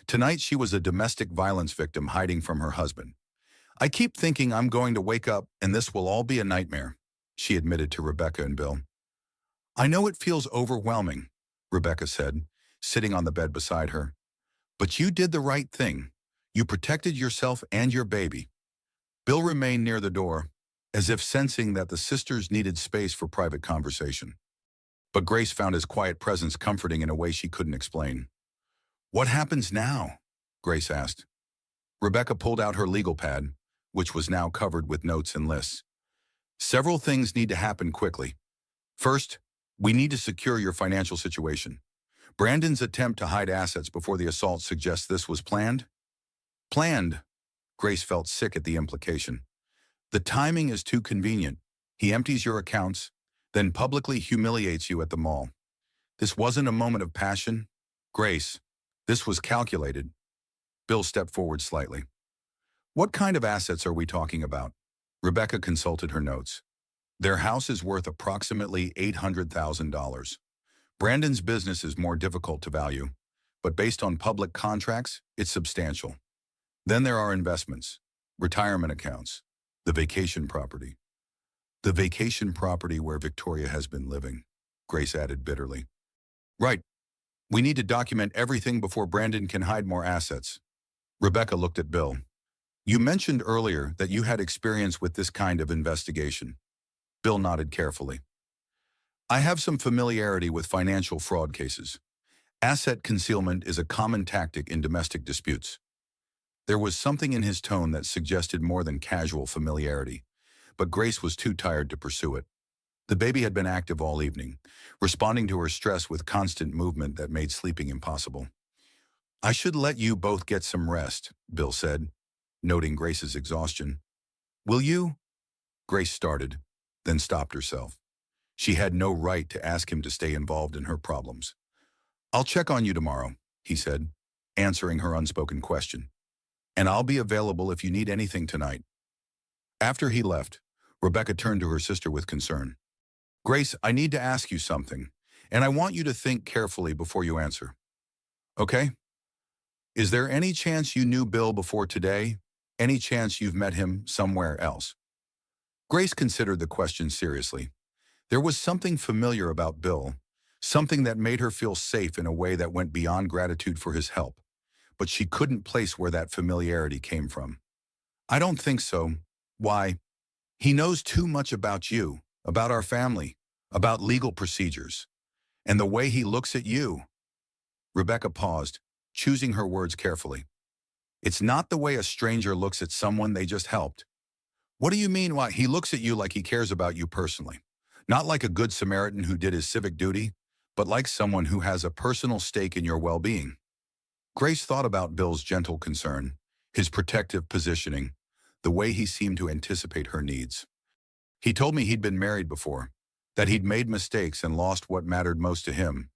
Tonight she was a domestic violence victim hiding from her husband. "I keep thinking I'm going to wake up and this will all be a nightmare," she admitted to Rebecca and Bill. "I know it feels overwhelming," Rebecca said, sitting on the bed beside her. "But you did the right thing. You protected yourself and your baby." Bill remained near the door, as if sensing that the sisters needed space for private conversation. But Grace found his quiet presence comforting in a way she couldn't explain. "What happens now?" Grace asked. Rebecca pulled out her legal pad, which was now covered with notes and lists. "Several things need to happen quickly. First, we need to secure your financial situation. Brandon's attempt to hide assets before the assault suggests this was planned." "Planned?" Grace felt sick at the implication. "The timing is too convenient. He empties your accounts, then publicly humiliates you at the mall. This wasn't a moment of passion. Grace, this was calculated." Bill stepped forward slightly. "What kind of assets are we talking about?" Rebecca consulted her notes. "Their house is worth approximately $800,000. Brandon's business is more difficult to value, but based on public contracts, it's substantial. Then there are investments, retirement accounts, the vacation property." "The vacation property where Victoria has been living," Grace added bitterly. "Right. We need to document everything before Brandon can hide more assets." Rebecca looked at Bill. "You mentioned earlier that you had experience with this kind of investigation." Bill nodded carefully. "I have some familiarity with financial fraud cases. Asset concealment is a common tactic in domestic disputes." There was something in his tone that suggested more than casual familiarity, but Grace was too tired to pursue it. The baby had been active all evening, responding to her stress with constant movement that made sleeping impossible. "I should let you both get some rest," Bill said, noting Grace's exhaustion. "Will you?" Grace started, then stopped herself. She had no right to ask him to stay involved in her problems. "I'll check on you tomorrow," he said, answering her unspoken question. "And I'll be available if you need anything tonight." After he left, Rebecca turned to her sister with concern. "Grace, I need to ask you something, and I want you to think carefully before you answer. Okay? Is there any chance you knew Bill before today? Any chance you've met him somewhere else?" Grace considered the question seriously. There was something familiar about Bill, something that made her feel safe in a way that went beyond gratitude for his help, but she couldn't place where that familiarity came from. "I don't think so. Why? He knows too much about you, about our family, about legal procedures, and the way he looks at you." Rebecca paused, choosing her words carefully. "It's not the way a stranger looks at someone they just helped." "What do you mean? Why? He looks at you like he cares about you personally. Not like a good Samaritan who did his civic duty, but like someone who has a personal stake in your well-being." Grace thought about Bill's gentle concern, his protective positioning, the way he seemed to anticipate her needs. He told me he'd been married before, that he'd made mistakes and lost what mattered most to him.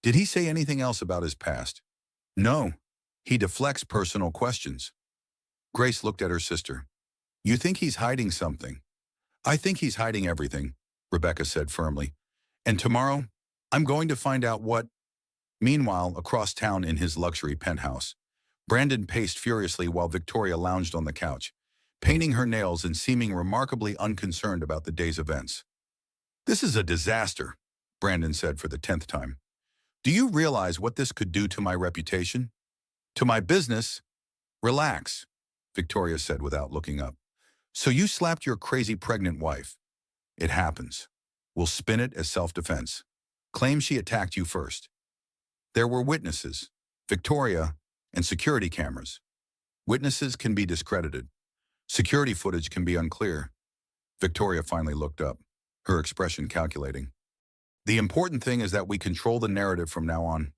Did he say anything else about his past? No. He deflects personal questions. Grace looked at her sister. You think he's hiding something? I think he's hiding everything, Rebecca said firmly. And tomorrow, I'm going to find out what. Meanwhile, across town in his luxury penthouse, Brandon paced furiously while Victoria lounged on the couch, painting her nails and seeming remarkably unconcerned about the day's events. This is a disaster, Brandon said for the 10th time. Do you realize what this could do to my reputation? To my business? Relax, Victoria said without looking up. So you slapped your crazy pregnant wife. It happens. We'll spin it as self-defense. Claim she attacked you first. There were witnesses, Victoria, and security cameras. Witnesses can be discredited. Security footage can be unclear. Victoria finally looked up, her expression calculating. The important thing is that we control the narrative from now on.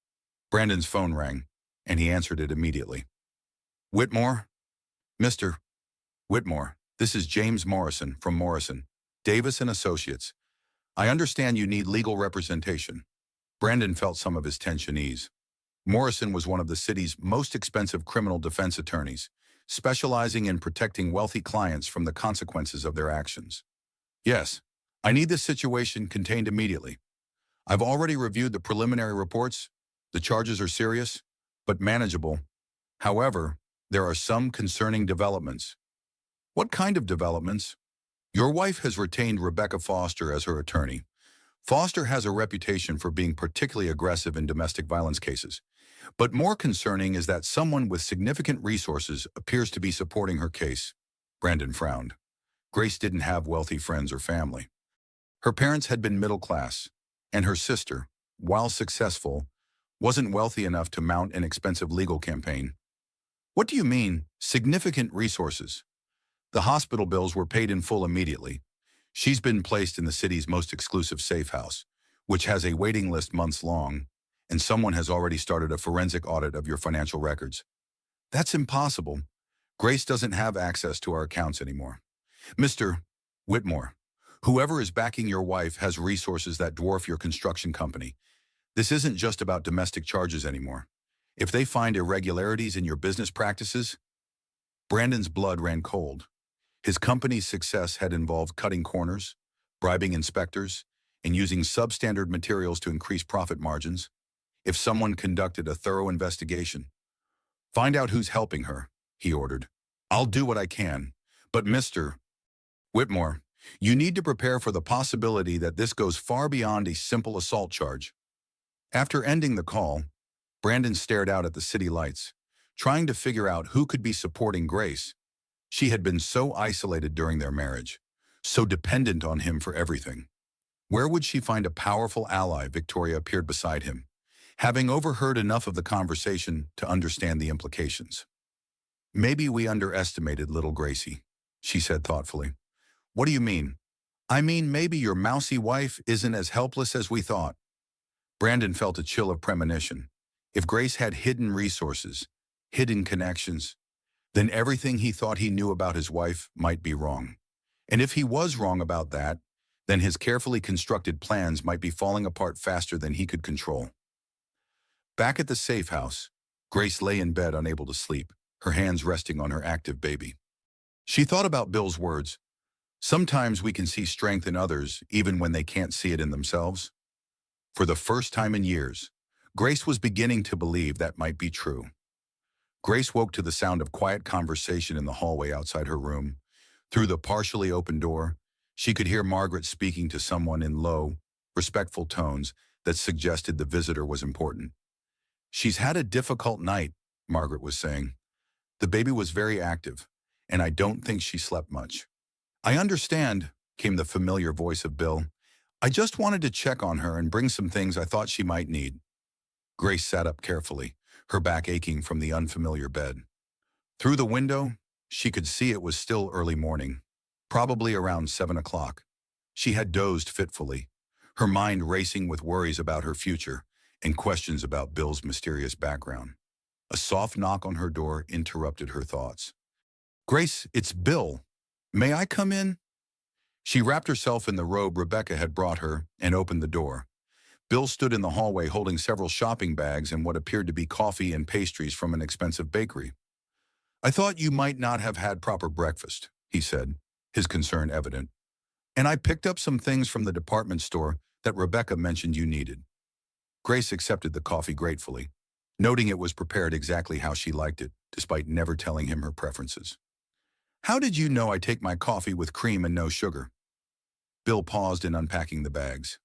Brandon's phone rang, and he answered it immediately. Whitmore? Mr. Whitmore, this is James Morrison from Morrison, Davis and Associates. I understand you need legal representation. Brandon felt some of his tension ease. Morrison was one of the city's most expensive criminal defense attorneys, specializing in protecting wealthy clients from the consequences of their actions. Yes, I need this situation contained immediately. I've already reviewed the preliminary reports. The charges are serious, but manageable. However, there are some concerning developments. What kind of developments? Your wife has retained Rebecca Foster as her attorney. Foster has a reputation for being particularly aggressive in domestic violence cases. But more concerning is that someone with significant resources appears to be supporting her case. Brandon frowned. Grace didn't have wealthy friends or family. Her parents had been middle class, and her sister, while successful, wasn't wealthy enough to mount an expensive legal campaign. What do you mean, significant resources? The hospital bills were paid in full immediately. She's been placed in the city's most exclusive safe house, which has a waiting list months long, and someone has already started a forensic audit of your financial records. That's impossible. Grace doesn't have access to our accounts anymore. Mr. Whitmore, whoever is backing your wife has resources that dwarf your construction company. This isn't just about domestic charges anymore. If they find irregularities in your business practices, Brandon's blood ran cold. His company's success had involved cutting corners, bribing inspectors, and using substandard materials to increase profit margins. If someone conducted a thorough investigation, find out who's helping her, he ordered. I'll do what I can, but Mr. Whitmore, you need to prepare for the possibility that this goes far beyond a simple assault charge. After ending the call, Brandon stared out at the city lights, trying to figure out who could be supporting Grace. She had been so isolated during their marriage, so dependent on him for everything. Where would she find a powerful ally? Victoria appeared beside him, having overheard enough of the conversation to understand the implications. Maybe we underestimated little Gracie, she said thoughtfully. What do you mean? I mean, maybe your mousy wife isn't as helpless as we thought. Brandon felt a chill of premonition. If Grace had hidden resources, hidden connections, then everything he thought he knew about his wife might be wrong. And if he was wrong about that, then his carefully constructed plans might be falling apart faster than he could control. Back at the safe house, Grace lay in bed unable to sleep, her hands resting on her active baby. She thought about Bill's words. Sometimes we can see strength in others even when they can't see it in themselves. For the first time in years, Grace was beginning to believe that might be true. Grace woke to the sound of quiet conversation in the hallway outside her room. Through the partially open door, she could hear Margaret speaking to someone in low, respectful tones that suggested the visitor was important. She's had a difficult night, Margaret was saying. The baby was very active, and I don't think she slept much. I understand, came the familiar voice of Bill. I just wanted to check on her and bring some things I thought she might need. Grace sat up carefully, her back aching from the unfamiliar bed. Through the window, she could see it was still early morning, probably around 7 o'clock. She had dozed fitfully, her mind racing with worries about her future and questions about Bill's mysterious background. A soft knock on her door interrupted her thoughts. Grace, it's Bill. May I come in? She wrapped herself in the robe Rebecca had brought her and opened the door. Bill stood in the hallway holding several shopping bags and what appeared to be coffee and pastries from an expensive bakery. "I thought you might not have had proper breakfast," he said, his concern evident. "And I picked up some things from the department store that Rebecca mentioned you needed." Grace accepted the coffee gratefully, noting it was prepared exactly how she liked it, despite never telling him her preferences. "How did you know I take my coffee with cream and no sugar?" Bill paused in unpacking the bags.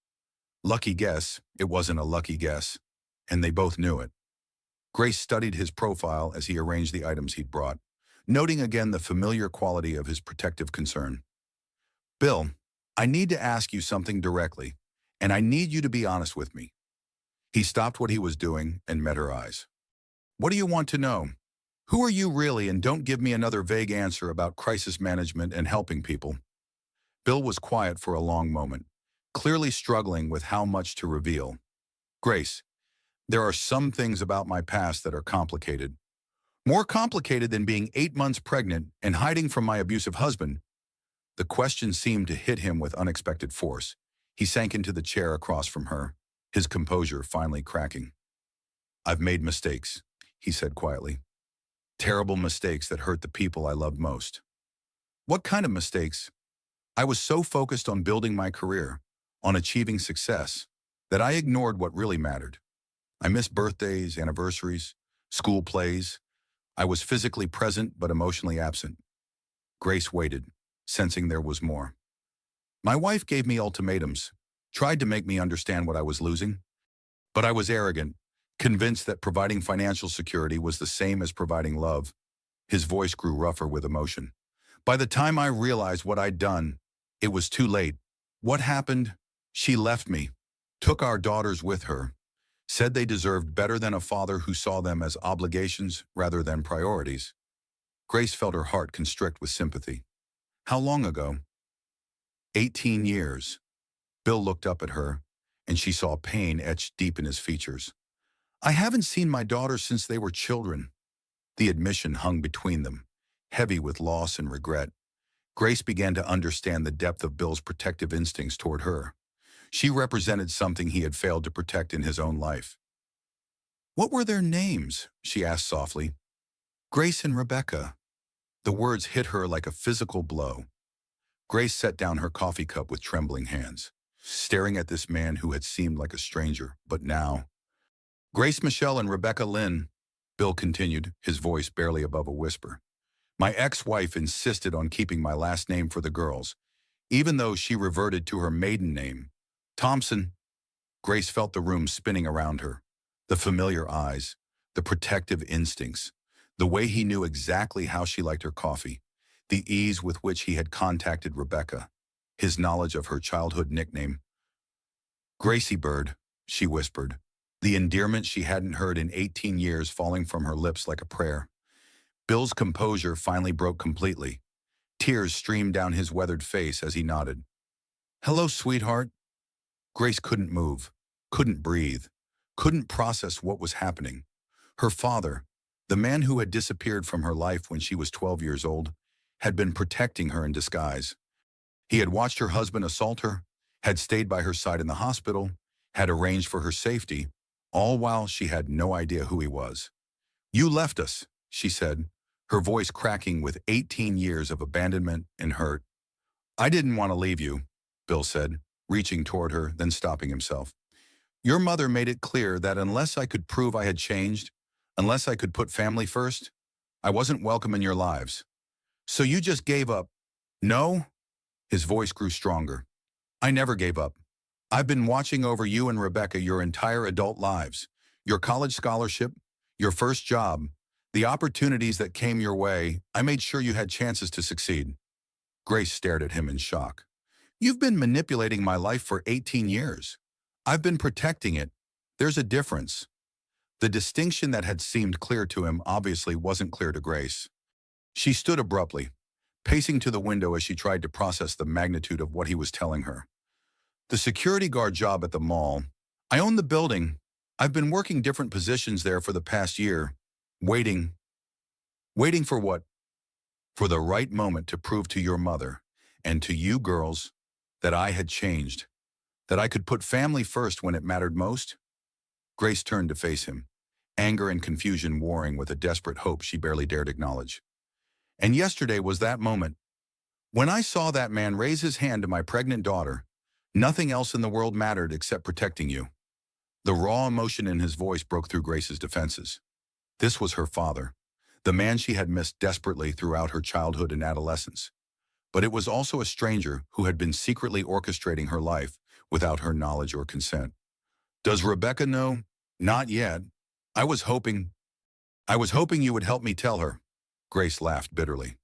Lucky guess, it wasn't a lucky guess, and they both knew it. Grace studied his profile as he arranged the items he'd brought, noting again the familiar quality of his protective concern. "Bill, I need to ask you something directly, and I need you to be honest with me." He stopped what he was doing and met her eyes. "What do you want to know? Who are you really, and don't give me another vague answer about crisis management and helping people." Bill was quiet for a long moment, clearly struggling with how much to reveal. "Grace, there are some things about my past that are complicated. More complicated than being 8 months pregnant and hiding from my abusive husband." The question seemed to hit him with unexpected force. He sank into the chair across from her, his composure finally cracking. "I've made mistakes," he said quietly. "Terrible mistakes that hurt the people I loved most." "What kind of mistakes?" "I was so focused on building my career, on achieving success, that I ignored what really mattered. I missed birthdays, anniversaries, school plays. I was physically present but emotionally absent." Grace waited, sensing there was more. "My wife gave me ultimatums, tried to make me understand what I was losing. But I was arrogant, convinced that providing financial security was the same as providing love." His voice grew rougher with emotion. "By the time I realized what I'd done, it was too late. What happened? She left me, took our daughters with her, said they deserved better than a father who saw them as obligations rather than priorities." Grace felt her heart constrict with sympathy. "How long ago?" 18 years. Bill looked up at her, and she saw pain etched deep in his features. "I haven't seen my daughters since they were children." The admission hung between them, heavy with loss and regret. Grace began to understand the depth of Bill's protective instincts toward her. She represented something he had failed to protect in his own life. "What were their names?" she asked softly. "Grace and Rebecca." The words hit her like a physical blow. Grace set down her coffee cup with trembling hands, staring at this man who had seemed like a stranger, but now. "Grace Michelle and Rebecca Lynn," Bill continued, his voice barely above a whisper. "My ex-wife insisted on keeping my last name for the girls, even though she reverted to her maiden name, Thompson." Grace felt the room spinning around her. The familiar eyes, the protective instincts, the way he knew exactly how she liked her coffee, the ease with which he had contacted Rebecca, his knowledge of her childhood nickname. "Gracie Bird," she whispered, the endearment she hadn't heard in 18 years falling from her lips like a prayer. Bill's composure finally broke completely. Tears streamed down his weathered face as he nodded. "Hello, sweetheart." Grace couldn't move, couldn't breathe, couldn't process what was happening. Her father, the man who had disappeared from her life when she was 12 years old, had been protecting her in disguise. He had watched her husband assault her, had stayed by her side in the hospital, had arranged for her safety, all while she had no idea who he was. "You left us," she said, her voice cracking with 18 years of abandonment and hurt. "I didn't want to leave you," Bill said, reaching toward her, then stopping himself. "Your mother made it clear that unless I could prove I had changed, unless I could put family first, I wasn't welcome in your lives. So you just gave up." "No?" His voice grew stronger. "I never gave up. I've been watching over you and Rebecca your entire adult lives. Your college scholarship, your first job, the opportunities that came your way, I made sure you had chances to succeed." Grace stared at him in shock. "You've been manipulating my life for 18 years. I've been protecting it. There's a difference." The distinction that had seemed clear to him obviously wasn't clear to Grace. She stood abruptly, pacing to the window as she tried to process the magnitude of what he was telling her. "The security guard job at the mall. I own the building. I've been working different positions there for the past year. Waiting. Waiting for what? For the right moment to prove to your mother and to you girls, that I had changed, that I could put family first when it mattered most? Grace turned to face him, anger and confusion warring with a desperate hope she barely dared acknowledge. And yesterday was that moment. When I saw that man raise his hand to my pregnant daughter, nothing else in the world mattered except protecting you. The raw emotion in his voice broke through Grace's defenses. This was her father, the man she had missed desperately throughout her childhood and adolescence. But it was also a stranger who had been secretly orchestrating her life without her knowledge or consent. Does Rebecca know? Not yet. I was hoping you would help me tell her. Grace laughed bitterly.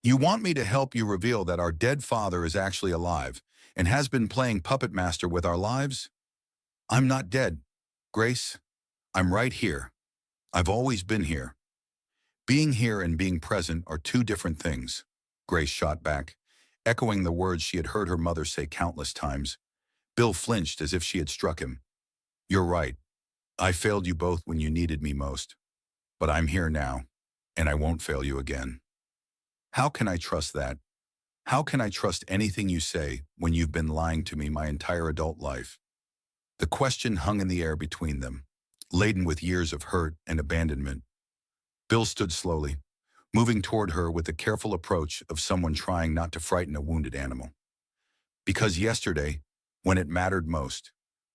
You want me to help you reveal that our dead father is actually alive and has been playing puppet master with our lives? I'm not dead, Grace. I'm right here. I've always been here. Being here and being present are two different things, Grace shot back, echoing the words she had heard her mother say countless times. Bill flinched as if she had struck him. You're right. I failed you both when you needed me most. But I'm here now, and I won't fail you again. How can I trust that? How can I trust anything you say when you've been lying to me my entire adult life? The question hung in the air between them, laden with years of hurt and abandonment. Bill stood slowly, moving toward her with the careful approach of someone trying not to frighten a wounded animal. Because yesterday, when it mattered most,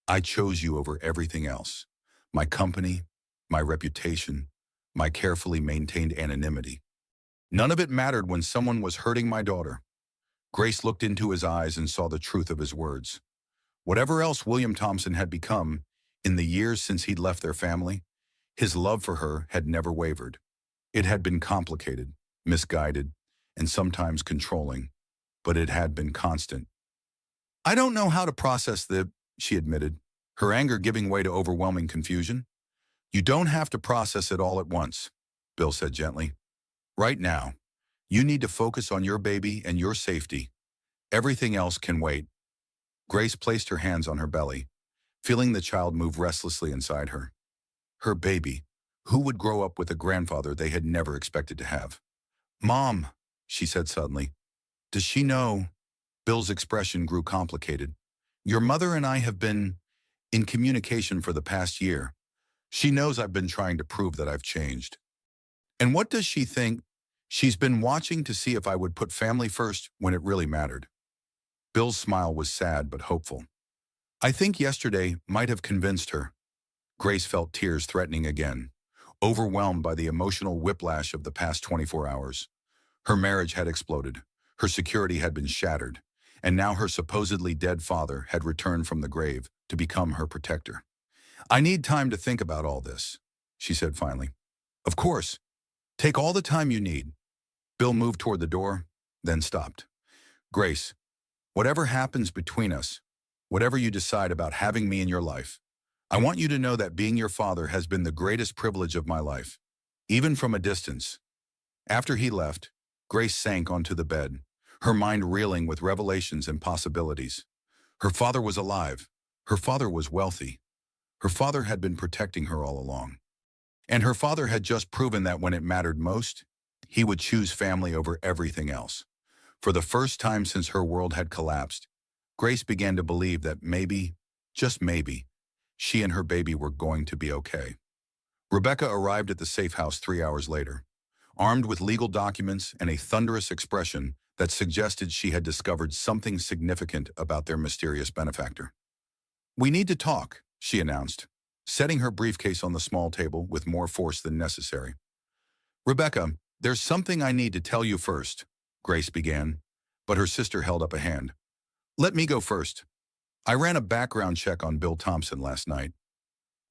I chose you over everything else. My company, my reputation, my carefully maintained anonymity. None of it mattered when someone was hurting my daughter. Grace looked into his eyes and saw the truth of his words. Whatever else William Thompson had become, in the years since he'd left their family, his love for her had never wavered. It had been complicated, misguided, and sometimes controlling, but it had been constant. I don't know how to process she admitted, her anger giving way to overwhelming confusion. You don't have to process it all at once, Bill said gently. Right now, you need to focus on your baby and your safety. Everything else can wait. Grace placed her hands on her belly, feeling the child move restlessly inside her. Her baby, who would grow up with a grandfather they had never expected to have. Mom, she said suddenly. Does she know? Bill's expression grew complicated. Your mother and I have been in communication for the past year. She knows I've been trying to prove that I've changed. And what does she think? She's been watching to see if I would put family first when it really mattered. Bill's smile was sad but hopeful. I think yesterday might have convinced her. Grace felt tears threatening again, overwhelmed by the emotional whiplash of the past 24 hours. Her marriage had exploded, her security had been shattered, and now her supposedly dead father had returned from the grave to become her protector. I need time to think about all this, she said finally. Of course. Take all the time you need. Bill moved toward the door, then stopped. Grace, whatever happens between us, whatever you decide about having me in your life, I want you to know that being your father has been the greatest privilege of my life, even from a distance. After he left, Grace sank onto the bed, her mind reeling with revelations and possibilities. Her father was alive. Her father was wealthy. Her father had been protecting her all along. And her father had just proven that when it mattered most, he would choose family over everything else. For the first time since her world had collapsed, Grace began to believe that maybe, just maybe, she and her baby were going to be okay. Rebecca arrived at the safe house 3 hours later, armed with legal documents and a thunderous expression that suggested she had discovered something significant about their mysterious benefactor. We need to talk, she announced, setting her briefcase on the small table with more force than necessary. Rebecca, there's something I need to tell you first, Grace began, but her sister held up a hand. Let me go first. I ran a background check on Bill Thompson last night.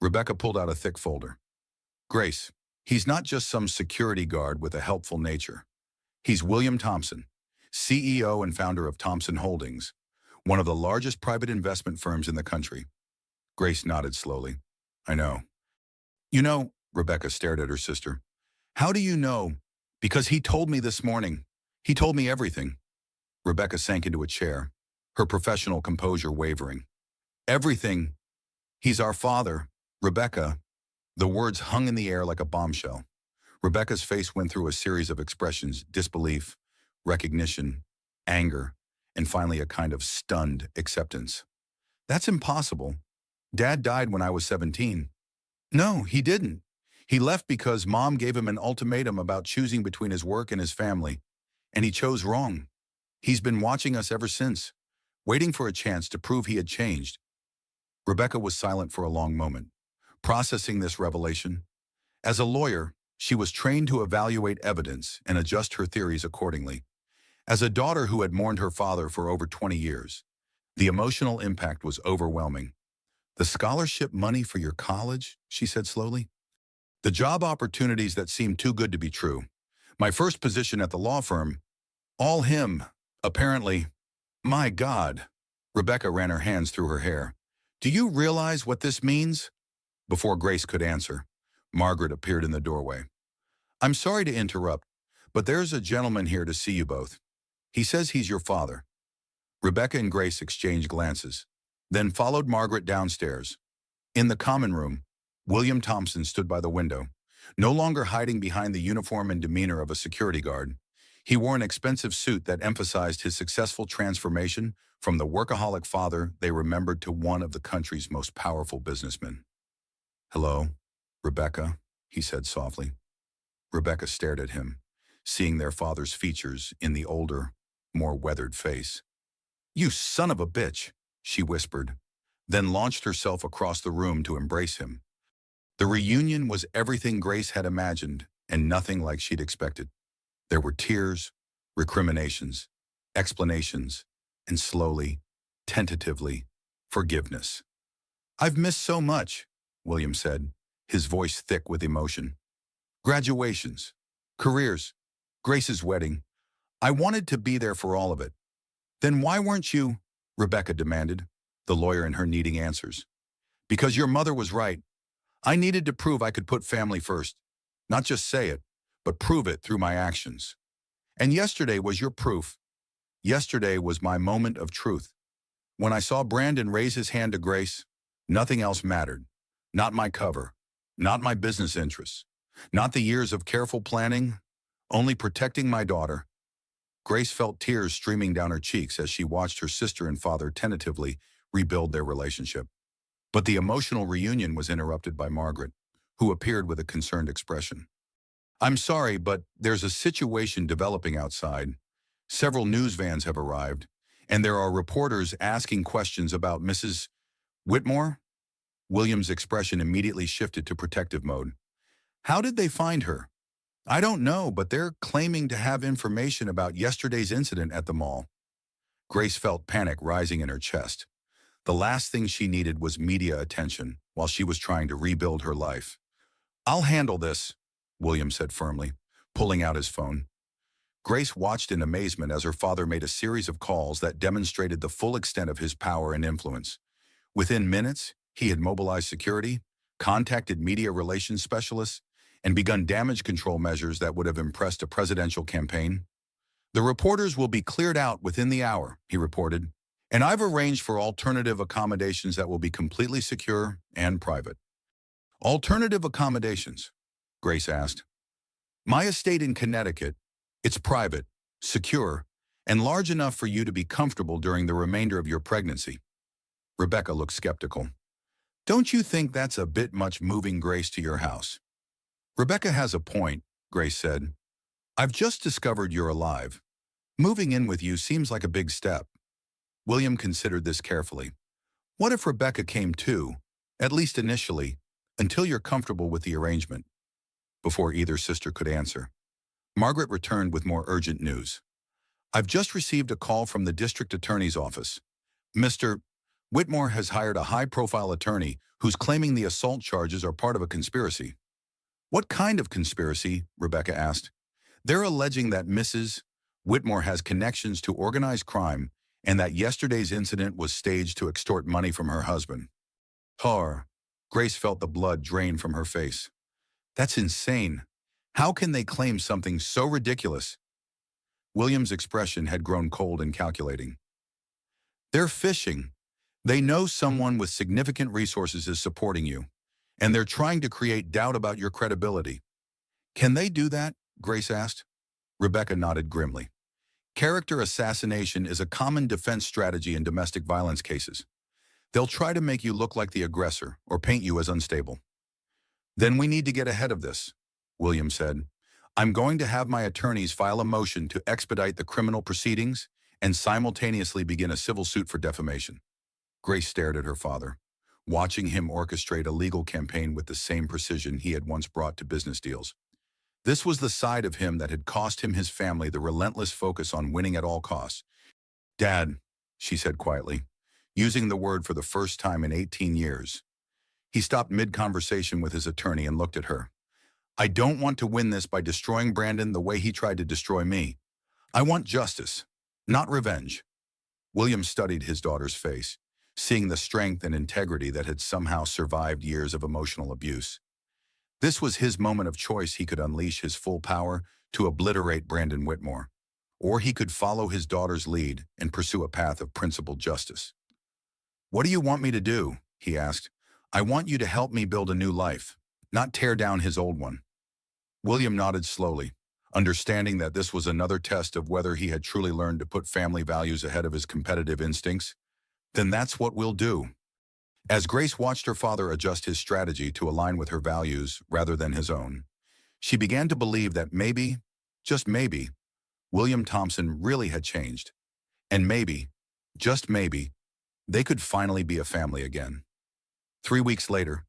Rebecca pulled out a thick folder. Grace, he's not just some security guard with a helpful nature. He's William Thompson, CEO and founder of Thompson Holdings, one of the largest private investment firms in the country. Grace nodded slowly. I know. You know, Rebecca stared at her sister. How do you know? Because he told me this morning. He told me everything. Rebecca sank into a chair, her professional composure wavering. Everything. He's our father, Rebecca. The words hung in the air like a bombshell. Rebecca's face went through a series of expressions: disbelief, recognition, anger, and finally a kind of stunned acceptance. That's impossible. Dad died when I was 17. No, he didn't. He left because Mom gave him an ultimatum about choosing between his work and his family, and he chose wrong. He's been watching us ever since, waiting for a chance to prove he had changed. Rebecca was silent for a long moment, processing this revelation. As a lawyer, she was trained to evaluate evidence and adjust her theories accordingly. As a daughter who had mourned her father for over 20 years, the emotional impact was overwhelming. The scholarship money for your college, she said slowly. The job opportunities that seemed too good to be true. My first position at the law firm. All him, apparently. My God. Rebecca ran her hands through her hair. Do you realize what this means? Before Grace could answer, Margaret appeared in the doorway. I'm sorry to interrupt, but there's a gentleman here to see you both. He says he's your father. Rebecca and Grace exchanged glances, then followed Margaret downstairs. In the common room, William Thompson stood by the window, no longer hiding behind the uniform and demeanor of a security guard. He wore an expensive suit that emphasized his successful transformation from the workaholic father they remembered to one of the country's most powerful businessmen. Hello, Rebecca, he said softly. Rebecca stared at him, seeing their father's features in the older, more weathered face. You son of a bitch, she whispered, then launched herself across the room to embrace him. The reunion was everything Grace had imagined and nothing like she'd expected. There were tears, recriminations, explanations, and slowly, tentatively, forgiveness. I've missed so much, William said, his voice thick with emotion. Graduations, careers, Grace's wedding. I wanted to be there for all of it. Then why weren't you? Rebecca demanded, the lawyer in her needing answers. Because your mother was right. I needed to prove I could put family first. Not just say it, but prove it through my actions. And yesterday was your proof. Yesterday was my moment of truth. When I saw Brandon raise his hand to Grace, nothing else mattered. Not my cover, not my business interests, not the years of careful planning, only protecting my daughter. Grace felt tears streaming down her cheeks as she watched her sister and father tentatively rebuild their relationship. But the emotional reunion was interrupted by Margaret, who appeared with a concerned expression. I'm sorry, but there's a situation developing outside. Several news vans have arrived, and there are reporters asking questions about Mrs. Whitmore. William's expression immediately shifted to protective mode. How did they find her? I don't know, but they're claiming to have information about yesterday's incident at the mall. Grace felt panic rising in her chest. The last thing she needed was media attention while she was trying to rebuild her life. I'll handle this, William said firmly, pulling out his phone. Grace watched in amazement as her father made a series of calls that demonstrated the full extent of his power and influence. Within minutes, he had mobilized security, contacted media relations specialists, and begun damage control measures that would have impressed a presidential campaign. The reporters will be cleared out within the hour, he reported, and I've arranged for alternative accommodations that will be completely secure and private. Alternative accommodations? Grace asked. My estate in Connecticut. It's private, secure, and large enough for you to be comfortable during the remainder of your pregnancy. Rebecca looked skeptical. Don't you think that's a bit much moving Grace to your house? Rebecca has a point, Grace said. I've just discovered you're alive. Moving in with you seems like a big step. William considered this carefully. What if Rebecca came too, at least initially, until you're comfortable with the arrangement? Before either sister could answer, Margaret returned with more urgent news. I've just received a call from the district attorney's office. Mr. Whitmore has hired a high-profile attorney who's claiming the assault charges are part of a conspiracy. What kind of conspiracy? Rebecca asked. They're alleging that Mrs. Whitmore has connections to organized crime and that yesterday's incident was staged to extort money from her husband. Horror. Grace felt the blood drain from her face. That's insane. How can they claim something so ridiculous? William's expression had grown cold and calculating. They're fishing. They know someone with significant resources is supporting you, and they're trying to create doubt about your credibility. Can they do that? Grace asked. Rebecca nodded grimly. Character assassination is a common defense strategy in domestic violence cases. They'll try to make you look like the aggressor or paint you as unstable. Then we need to get ahead of this, William said. I'm going to have my attorneys file a motion to expedite the criminal proceedings and simultaneously begin a civil suit for defamation. Grace stared at her father, watching him orchestrate a legal campaign with the same precision he had once brought to business deals. This was the side of him that had cost him his family the relentless focus on winning at all costs. Dad, she said quietly, using the word for the first time in 18 years. He stopped mid-conversation with his attorney and looked at her. I don't want to win this by destroying Brandon the way he tried to destroy me. I want justice, not revenge. William studied his daughter's face, seeing the strength and integrity that had somehow survived years of emotional abuse. This was his moment of choice. He could unleash his full power to obliterate Brandon Whitmore, or he could follow his daughter's lead and pursue a path of principled justice. What do you want me to do? He asked. I want you to help me build a new life, not tear down his old one. William nodded slowly, understanding that this was another test of whether he had truly learned to put family values ahead of his competitive instincts. Then that's what we'll do. As Grace watched her father adjust his strategy to align with her values rather than his own, she began to believe that maybe, just maybe, William Thompson really had changed. And maybe, just maybe, they could finally be a family again. 3 weeks later,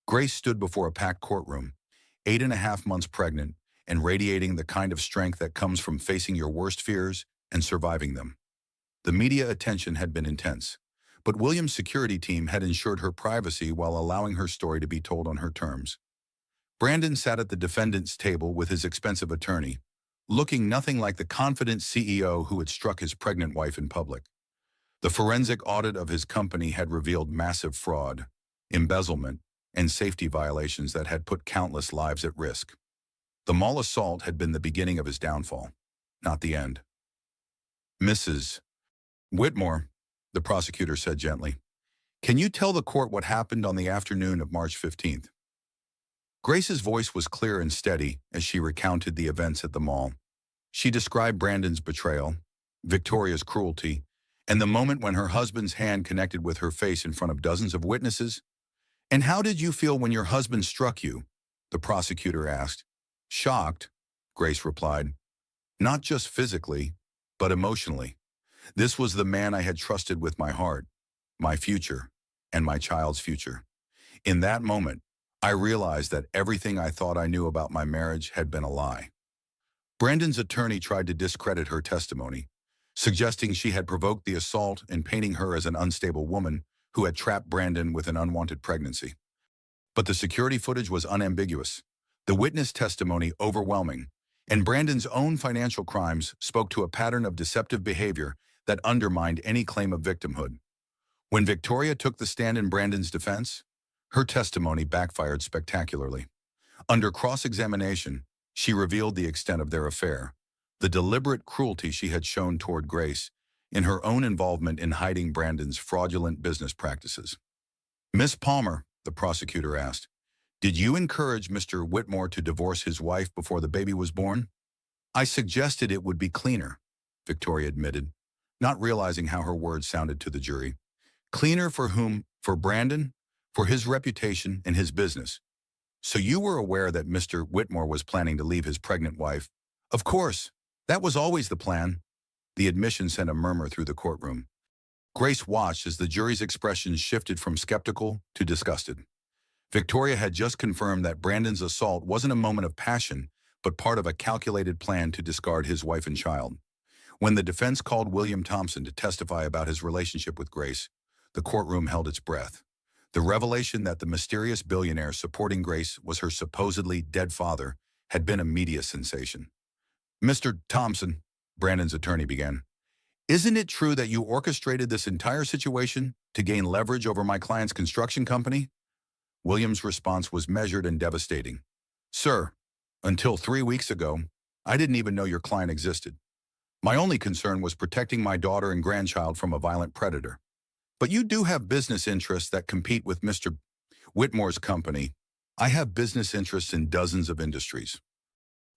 Grace stood before a packed courtroom, 8.5 months pregnant, and radiating the kind of strength that comes from facing your worst fears and surviving them. The media attention had been intense, but William's security team had ensured her privacy while allowing her story to be told on her terms. Brandon sat at the defendant's table with his expensive attorney, looking nothing like the confident CEO who had struck his pregnant wife in public. The forensic audit of his company had revealed massive fraud, embezzlement, and safety violations that had put countless lives at risk. The mall assault had been the beginning of his downfall, not the end. Mrs. Whitmore, the prosecutor said gently, can you tell the court what happened on the afternoon of March 15th? Grace's voice was clear and steady as she recounted the events at the mall. She described Brandon's betrayal, Victoria's cruelty, and the moment when her husband's hand connected with her face in front of dozens of witnesses. And how did you feel when your husband struck you? The prosecutor asked. Shocked, Grace replied. Not just physically, but emotionally. This was the man I had trusted with my heart, my future, and my child's future. In that moment, I realized that everything I thought I knew about my marriage had been a lie. Brandon's attorney tried to discredit her testimony, suggesting she had provoked the assault and painting her as an unstable woman who had trapped Brandon with an unwanted pregnancy. But the security footage was unambiguous, the witness testimony overwhelming, and Brandon's own financial crimes spoke to a pattern of deceptive behavior that undermined any claim of victimhood. When Victoria took the stand in Brandon's defense, her testimony backfired spectacularly. Under cross-examination, she revealed the extent of their affair, the deliberate cruelty she had shown toward Grace, in her own involvement in hiding Brandon's fraudulent business practices. Miss Palmer, the prosecutor asked, did you encourage Mr. Whitmore to divorce his wife before the baby was born? I suggested it would be cleaner, Victoria admitted, not realizing how her words sounded to the jury. Cleaner for whom? For Brandon? For his reputation and his business. So you were aware that Mr. Whitmore was planning to leave his pregnant wife? Of course. That was always the plan. The admission sent a murmur through the courtroom. Grace watched as the jury's expressions shifted from skeptical to disgusted. Victoria had just confirmed that Brandon's assault wasn't a moment of passion, but part of a calculated plan to discard his wife and child. When the defense called William Thompson to testify about his relationship with Grace, the courtroom held its breath. The revelation that the mysterious billionaire supporting Grace was her supposedly dead father had been a media sensation. Mr. Thompson, Brandon's attorney began, isn't it true that you orchestrated this entire situation to gain leverage over my client's construction company? William's response was measured and devastating. Sir, until 3 weeks ago, I didn't even know your client existed. My only concern was protecting my daughter and grandchild from a violent predator. But you do have business interests that compete with Mr. Whitmore's company. I have business interests in dozens of industries.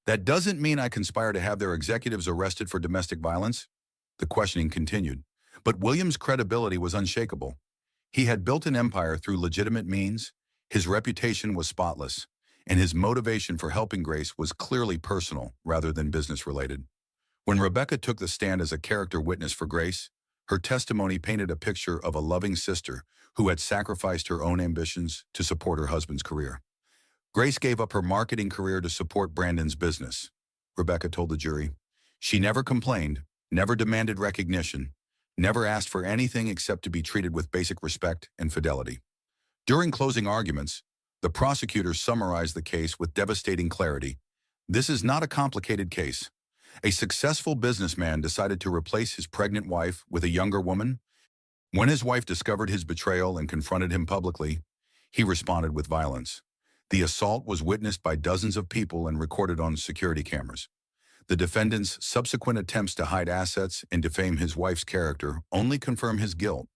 That doesn't mean I conspire to have their executives arrested for domestic violence. The questioning continued. But William's credibility was unshakable. He had built an empire through legitimate means, his reputation was spotless, and his motivation for helping Grace was clearly personal rather than business-related. When Rebecca took the stand as a character witness for Grace, her testimony painted a picture of a loving sister who had sacrificed her own ambitions to support her husband's career. Grace gave up her marketing career to support Brandon's business, Rebecca told the jury. She never complained, never demanded recognition, never asked for anything except to be treated with basic respect and fidelity. During closing arguments, the prosecutor summarized the case with devastating clarity. This is not a complicated case. A successful businessman decided to replace his pregnant wife with a younger woman. When his wife discovered his betrayal and confronted him publicly, he responded with violence. The assault was witnessed by dozens of people and recorded on security cameras. The defendant's subsequent attempts to hide assets and defame his wife's character only confirm his guilt.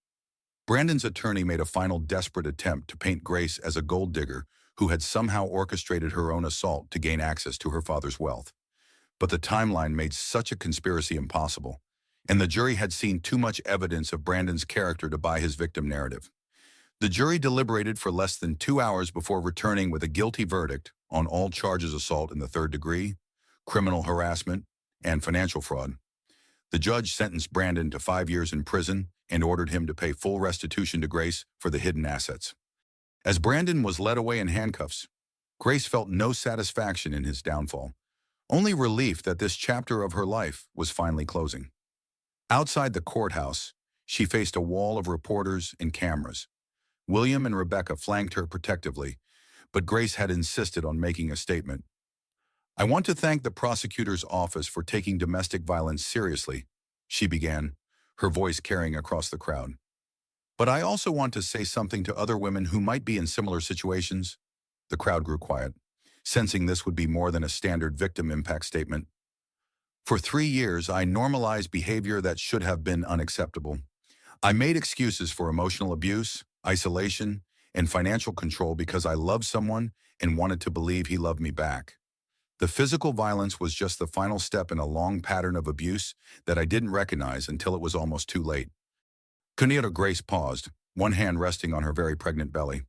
Brandon's attorney made a final desperate attempt to paint Grace as a gold digger who had somehow orchestrated her own assault to gain access to her father's wealth. But the timeline made such a conspiracy impossible, and the jury had seen too much evidence of Brandon's character to buy his victim narrative. The jury deliberated for less than 2 hours before returning with a guilty verdict on all charges: assault in the third degree, criminal harassment, and financial fraud. The judge sentenced Brandon to 5 years in prison and ordered him to pay full restitution to Grace for the hidden assets. As Brandon was led away in handcuffs, Grace felt no satisfaction in his downfall, only relief that this chapter of her life was finally closing. Outside the courthouse, she faced a wall of reporters and cameras. William and Rebecca flanked her protectively, but Grace had insisted on making a statement. "I want to thank the prosecutor's office for taking domestic violence seriously," she began, her voice carrying across the crowd. "But I also want to say something to other women who might be in similar situations." The crowd grew quiet, sensing this would be more than a standard victim impact statement. "For 3 years, I normalized behavior that should have been unacceptable. I made excuses for emotional abuse, isolation, and financial control because I loved someone and wanted to believe he loved me back. The physical violence was just the final step in a long pattern of abuse that I didn't recognize until it was almost too late." Kunita Grace paused, one hand resting on her very pregnant belly.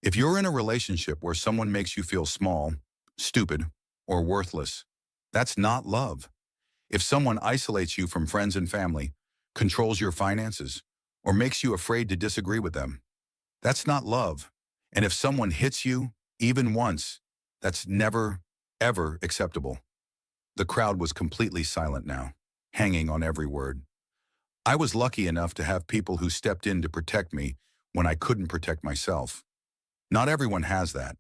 "If you're in a relationship where someone makes you feel small, stupid, or worthless, that's not love. If someone isolates you from friends and family, controls your finances, or makes you afraid to disagree with them, that's not love. And if someone hits you, even once, that's never, ever acceptable." The crowd was completely silent now, hanging on every word. "I was lucky enough to have people who stepped in to protect me when I couldn't protect myself. Not everyone has that,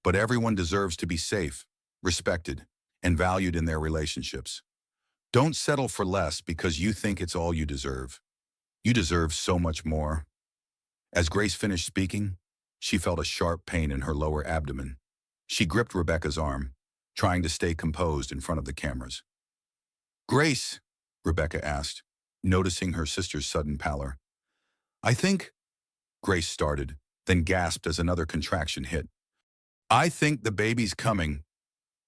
but everyone deserves to be safe, respected, and valued in their relationships. Don't settle for less because you think it's all you deserve. You deserve so much more." As Grace finished speaking, she felt a sharp pain in her lower abdomen. She gripped Rebecca's arm, trying to stay composed in front of the cameras. "Grace," Rebecca asked, noticing her sister's sudden pallor. "I think," Grace started, then gasped as another contraction hit. "I think the baby's coming."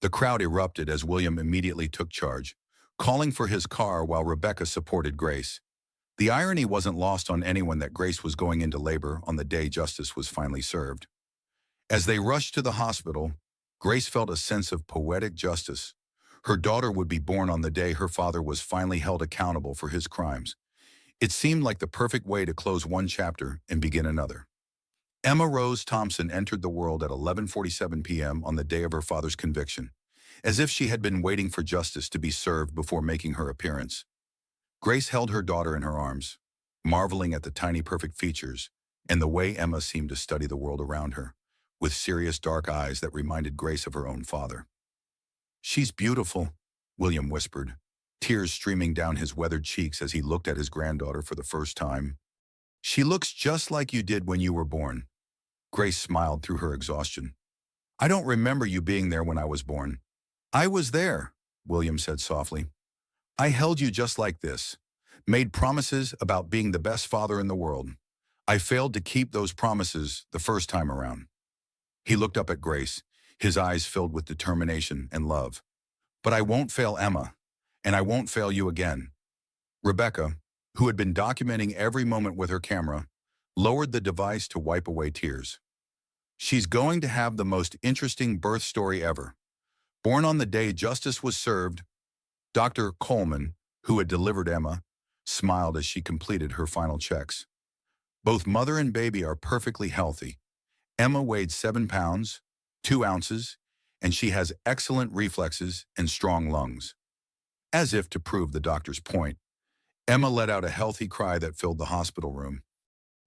The crowd erupted as William immediately took charge, calling for his car while Rebecca supported Grace. The irony wasn't lost on anyone that Grace was going into labor on the day justice was finally served. As they rushed to the hospital, Grace felt a sense of poetic justice. Her daughter would be born on the day her father was finally held accountable for his crimes. It seemed like the perfect way to close one chapter and begin another. Emma Rose Thompson entered the world at 11:47 p.m. on the day of her father's conviction, as if she had been waiting for justice to be served before making her appearance. Grace held her daughter in her arms, marveling at the tiny perfect features and the way Emma seemed to study the world around her, with serious dark eyes that reminded Grace of her own father. "She's beautiful," William whispered, tears streaming down his weathered cheeks as he looked at his granddaughter for the first time. "She looks just like you did when you were born." Grace smiled through her exhaustion. "I don't remember you being there when I was born." "I was there," William said softly. "I held you just like this, made promises about being the best father in the world. I failed to keep those promises the first time around." He looked up at Grace, his eyes filled with determination and love. But I won't fail Emma, and I won't fail you again. Rebecca, who had been documenting every moment with her camera, lowered the device to wipe away tears. She's going to have the most interesting birth story ever. Born on the day justice was served, Dr. Coleman, who had delivered Emma, smiled as she completed her final checks. Both mother and baby are perfectly healthy. Emma weighed 7 pounds, 2 ounces, and she has excellent reflexes and strong lungs. As if to prove the doctor's point, Emma let out a healthy cry that filled the hospital room.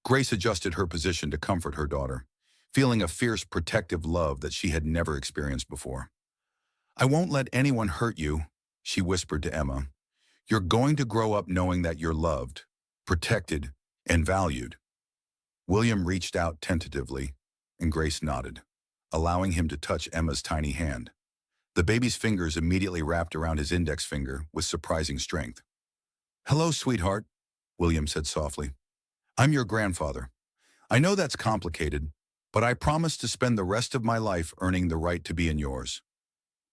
Grace adjusted her position to comfort her daughter, feeling a fierce protective love that she had never experienced before. "I won't let anyone hurt you," she whispered to Emma. "You're going to grow up knowing that you're loved, protected, and valued." William reached out tentatively, and Grace nodded, allowing him to touch Emma's tiny hand. The baby's fingers immediately wrapped around his index finger with surprising strength. "Hello, sweetheart," William said softly. "I'm your grandfather. I know that's complicated, but I promise to spend the rest of my life earning the right to be in yours."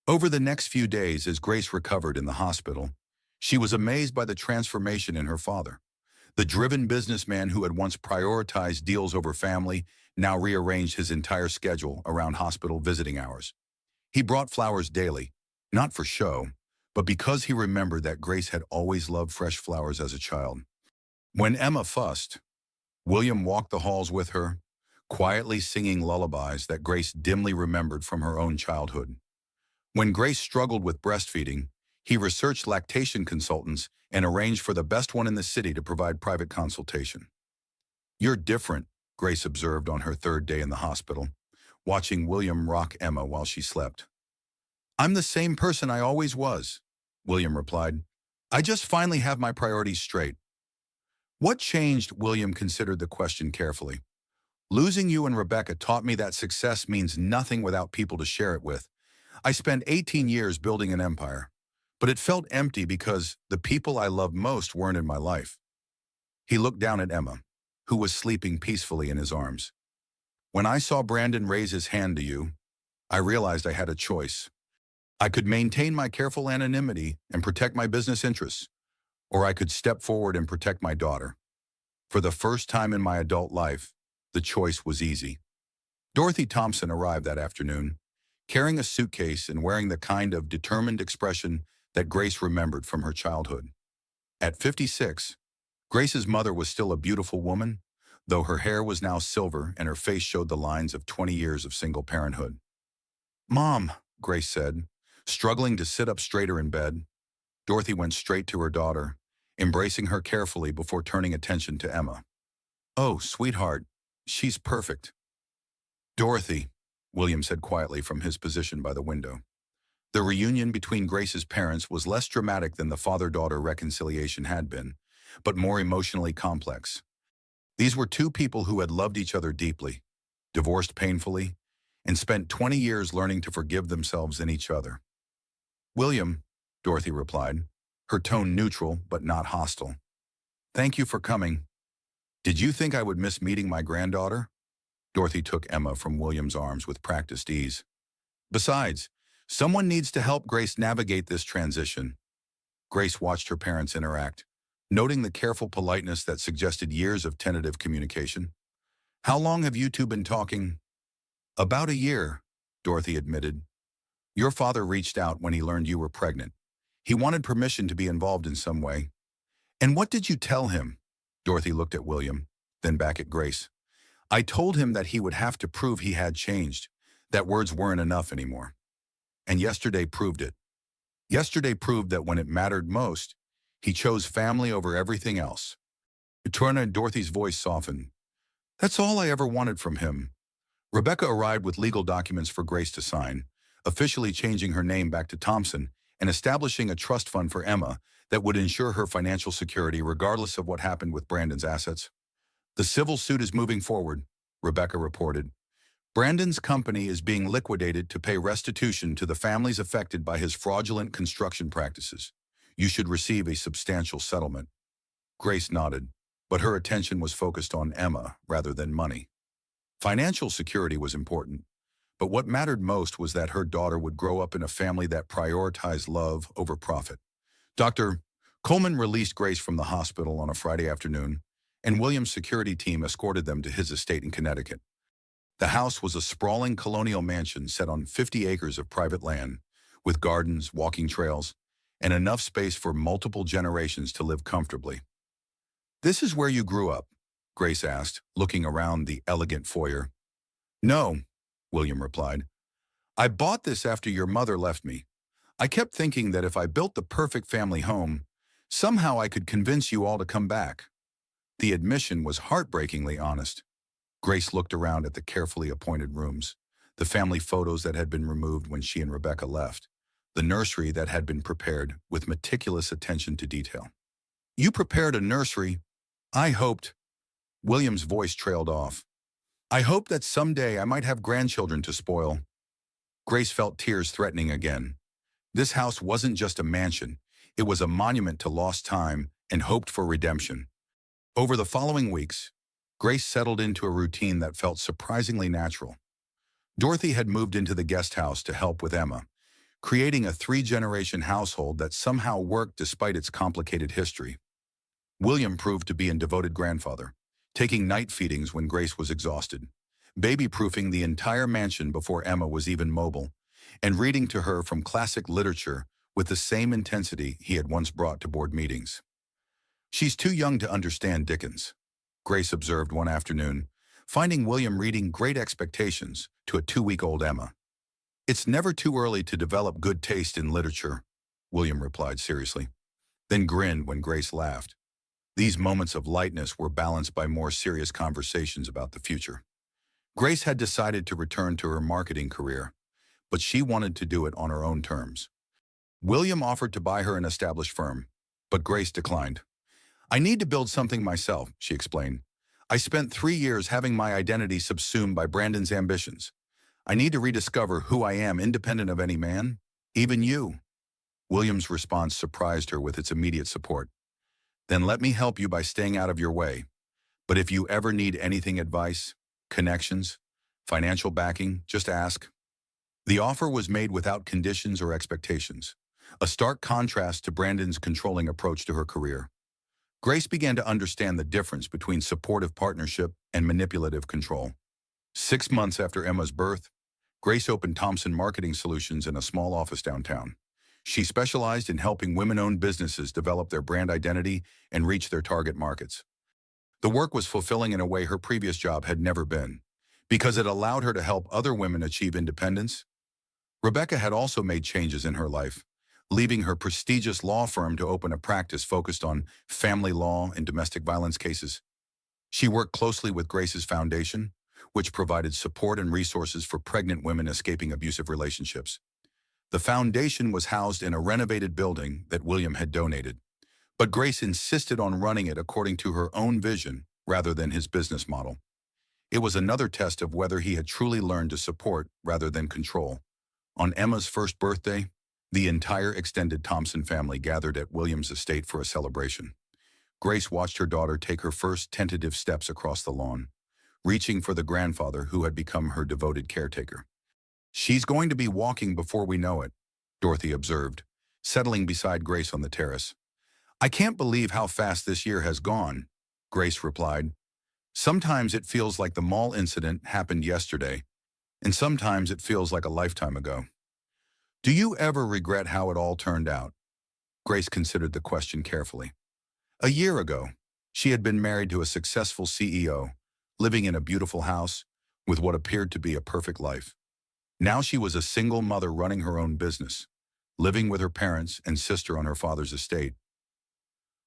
Over the next few days, as Grace recovered in the hospital, she was amazed by the transformation in her father. The driven businessman who had once prioritized deals over family now rearranged his entire schedule around hospital visiting hours. He brought flowers daily, not for show, but because he remembered that Grace had always loved fresh flowers as a child. When Emma fussed, William walked the halls with her, quietly singing lullabies that Grace dimly remembered from her own childhood. When Grace struggled with breastfeeding, he researched lactation consultants and arranged for the best one in the city to provide private consultation. "You're different," Grace observed on her third day in the hospital, watching William rock Emma while she slept. "I'm the same person I always was," William replied. "I just finally have my priorities straight." "What changed?" William considered the question carefully. "Losing you and Rebecca taught me that success means nothing without people to share it with. I spent 18 years building an empire, but it felt empty because the people I loved most weren't in my life." He looked down at Emma, who was sleeping peacefully in his arms. "When I saw Brandon raise his hand to you, I realized I had a choice. I could maintain my careful anonymity and protect my business interests, or I could step forward and protect my daughter. For the first time in my adult life, the choice was easy." Dorothy Thompson arrived that afternoon, carrying a suitcase and wearing the kind of determined expression that Grace remembered from her childhood. At 56, Grace's mother was still a beautiful woman, though her hair was now silver and her face showed the lines of 20 years of single parenthood. "Mom," Grace said, struggling to sit up straighter in bed. Dorothy went straight to her daughter, embracing her carefully before turning attention to Emma. "Oh, sweetheart, she's perfect." "Dorothy," William said quietly from his position by the window. The reunion between Grace's parents was less dramatic than the father-daughter reconciliation had been, but more emotionally complex. These were two people who had loved each other deeply, divorced painfully, and spent 20 years learning to forgive themselves and each other. "William," Dorothy replied, her tone neutral but not hostile. "Thank you for coming. Did you think I would miss meeting my granddaughter?" Dorothy took Emma from William's arms with practiced ease. "Besides, someone needs to help Grace navigate this transition." Grace watched her parents interact, noting the careful politeness that suggested years of tentative communication. "How long have you two been talking?" "About a year," Dorothy admitted. "Your father reached out when he learned you were pregnant. He wanted permission to be involved in some way." "And what did you tell him?" Dorothy looked at William, then back at Grace. "I told him that he would have to prove he had changed, that words weren't enough anymore. And yesterday proved it. Yesterday proved that when it mattered most, he chose family over everything else." Turner and Dorothy's voice softened. "That's all I ever wanted from him." Rebecca arrived with legal documents for Grace to sign, officially changing her name back to Thompson and establishing a trust fund for Emma that would ensure her financial security regardless of what happened with Brandon's assets. "The civil suit is moving forward," Rebecca reported. "Brandon's company is being liquidated to pay restitution to the families affected by his fraudulent construction practices. You should receive a substantial settlement." Grace nodded, but her attention was focused on Emma rather than money. Financial security was important, But what mattered most was that her daughter would grow up in a family that prioritized love over profit. Dr. Coleman released Grace from the hospital on a Friday afternoon, and William's security team escorted them to his estate in Connecticut. The house was a sprawling colonial mansion set on 50 acres of private land, with gardens, walking trails, and enough space for multiple generations to live comfortably. "This is where you grew up?" Grace asked, looking around the elegant foyer. "No," William replied. "I bought this after your mother left me. I kept thinking that if I built the perfect family home, somehow I could convince you all to come back." The admission was heartbreakingly honest. Grace looked around at the carefully appointed rooms, the family photos that had been removed when she and Rebecca left, the nursery that had been prepared with meticulous attention to detail. "You prepared a nursery? I hoped—" William's voice trailed off. "I hoped that someday I might have grandchildren to spoil." Grace felt tears threatening again. This house wasn't just a mansion. It was a monument to lost time and hoped for redemption. Over the following weeks, Grace settled into a routine that felt surprisingly natural. Dorothy had moved into the guest house to help with Emma, creating a three-generation household that somehow worked despite its complicated history. William proved to be a devoted grandfather, taking night feedings when Grace was exhausted, baby-proofing the entire mansion before Emma was even mobile, and reading to her from classic literature with the same intensity he had once brought to board meetings. "She's too young to understand Dickens," Grace observed one afternoon, finding William reading Great Expectations to a 2-week-old Emma. "It's never too early to develop good taste in literature," William replied seriously, then grinned when Grace laughed. These moments of lightness were balanced by more serious conversations about the future. Grace had decided to return to her marketing career, but she wanted to do it on her own terms. William offered to buy her an established firm, but Grace declined. "I need to build something myself," she explained. "I spent 3 years having my identity subsumed by Brandon's ambitions. I need to rediscover who I am independent of any man, even you." William's response surprised her with its immediate support. "Then let me help you by staying out of your way. But if you ever need anything, advice, connections, financial backing, just ask." The offer was made without conditions or expectations, a stark contrast to Brandon's controlling approach to her career. Grace began to understand the difference between supportive partnership and manipulative control. 6 months after Emma's birth, Grace opened Thompson Marketing Solutions in a small office downtown. She specialized in helping women-owned businesses develop their brand identity and reach their target markets. The work was fulfilling in a way her previous job had never been, because it allowed her to help other women achieve independence. Rebecca had also made changes in her life, leaving her prestigious law firm to open a practice focused on family law and domestic violence cases. She worked closely with Grace's foundation, which provided support and resources for pregnant women escaping abusive relationships. The foundation was housed in a renovated building that William had donated, but Grace insisted on running it according to her own vision rather than his business model. It was another test of whether he had truly learned to support rather than control. On Emma's first birthday, the entire extended Thompson family gathered at William's estate for a celebration. Grace watched her daughter take her first tentative steps across the lawn, reaching for the grandfather who had become her devoted caretaker. "She's going to be walking before we know it," Dorothy observed, settling beside Grace on the terrace. "I can't believe how fast this year has gone," Grace replied. "Sometimes it feels like the mall incident happened yesterday, and sometimes it feels like a lifetime ago." "Do you ever regret how it all turned out?" Grace considered the question carefully. A year ago, she had been married to a successful CEO, living in a beautiful house, with what appeared to be a perfect life. Now she was a single mother running her own business, living with her parents and sister on her father's estate.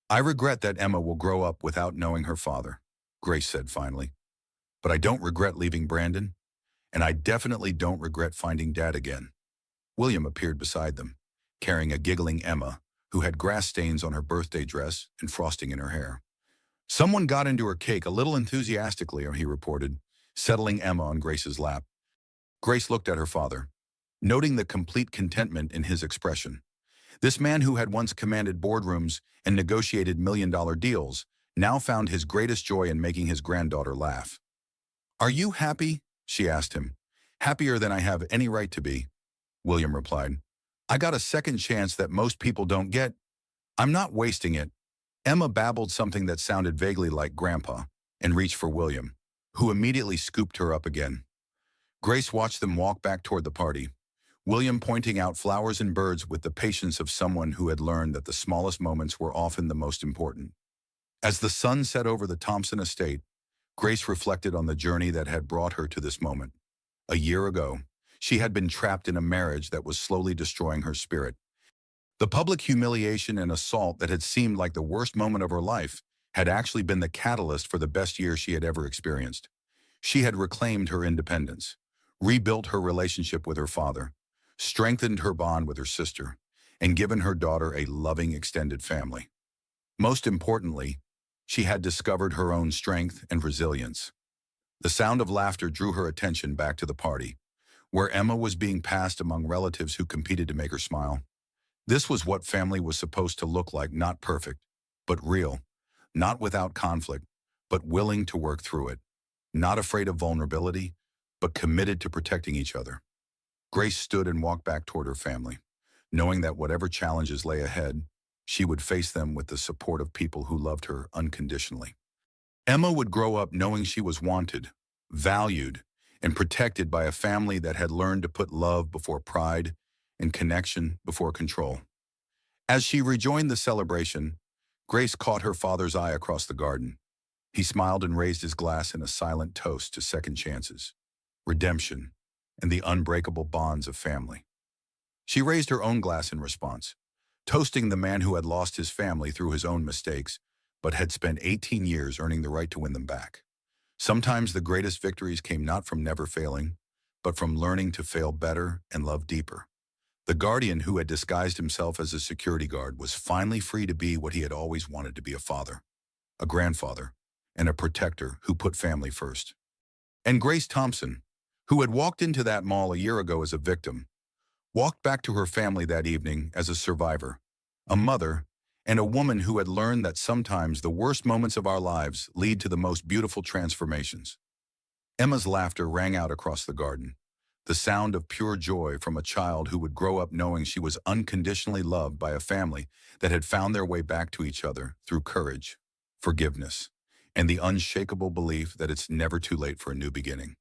"I regret that Emma will grow up without knowing her father," Grace said finally. "But I don't regret leaving Brandon, and I definitely don't regret finding Dad again." William appeared beside them, carrying a giggling Emma, who had grass stains on her birthday dress and frosting in her hair. "Someone got into her cake a little enthusiastically," he reported, settling Emma on Grace's lap. Grace looked at her father, noting the complete contentment in his expression. This man who had once commanded boardrooms and negotiated million-dollar deals now found his greatest joy in making his granddaughter laugh. "Are you happy?" she asked him, Happier than I have any right to be, William replied. I got a second chance that most people don't get. I'm not wasting it. Emma babbled something that sounded vaguely like Grandpa and reached for William, who immediately scooped her up again. Grace watched them walk back toward the party, William pointing out flowers and birds with the patience of someone who had learned that the smallest moments were often the most important. As the sun set over the Thompson estate, Grace reflected on the journey that had brought her to this moment. A year ago, she had been trapped in a marriage that was slowly destroying her spirit. The public humiliation and assault that had seemed like the worst moment of her life had actually been the catalyst for the best year she had ever experienced. She had reclaimed her independence, rebuilt her relationship with her father, strengthened her bond with her sister, and given her daughter a loving extended family. Most importantly, she had discovered her own strength and resilience. The sound of laughter drew her attention back to the party, where Emma was being passed among relatives who competed to make her smile. This was what family was supposed to look like, not perfect, but real, not without conflict, but willing to work through it, not afraid of vulnerability, but committed to protecting each other. Grace stood and walked back toward her family, knowing that whatever challenges lay ahead, she would face them with the support of people who loved her unconditionally. Emma would grow up knowing she was wanted, valued, and protected by a family that had learned to put love before pride and connection before control. As she rejoined the celebration, Grace caught her father's eye across the garden. He smiled and raised his glass in a silent toast to second chances, redemption, and the unbreakable bonds of family. She raised her own glass in response, toasting the man who had lost his family through his own mistakes, but had spent 18 years earning the right to win them back. Sometimes the greatest victories came not from never failing, but from learning to fail better and love deeper. The guardian who had disguised himself as a security guard was finally free to be what he had always wanted to be: a father, a grandfather, and a protector who put family first. And Grace Thompson, who had walked into that mall a year ago as a victim, walked back to her family that evening as a survivor, a mother, and a woman who had learned that sometimes the worst moments of our lives lead to the most beautiful transformations. Emma's laughter rang out across the garden, the sound of pure joy from a child who would grow up knowing she was unconditionally loved by a family that had found their way back to each other through courage, forgiveness, and the unshakable belief that it's never too late for a new beginning.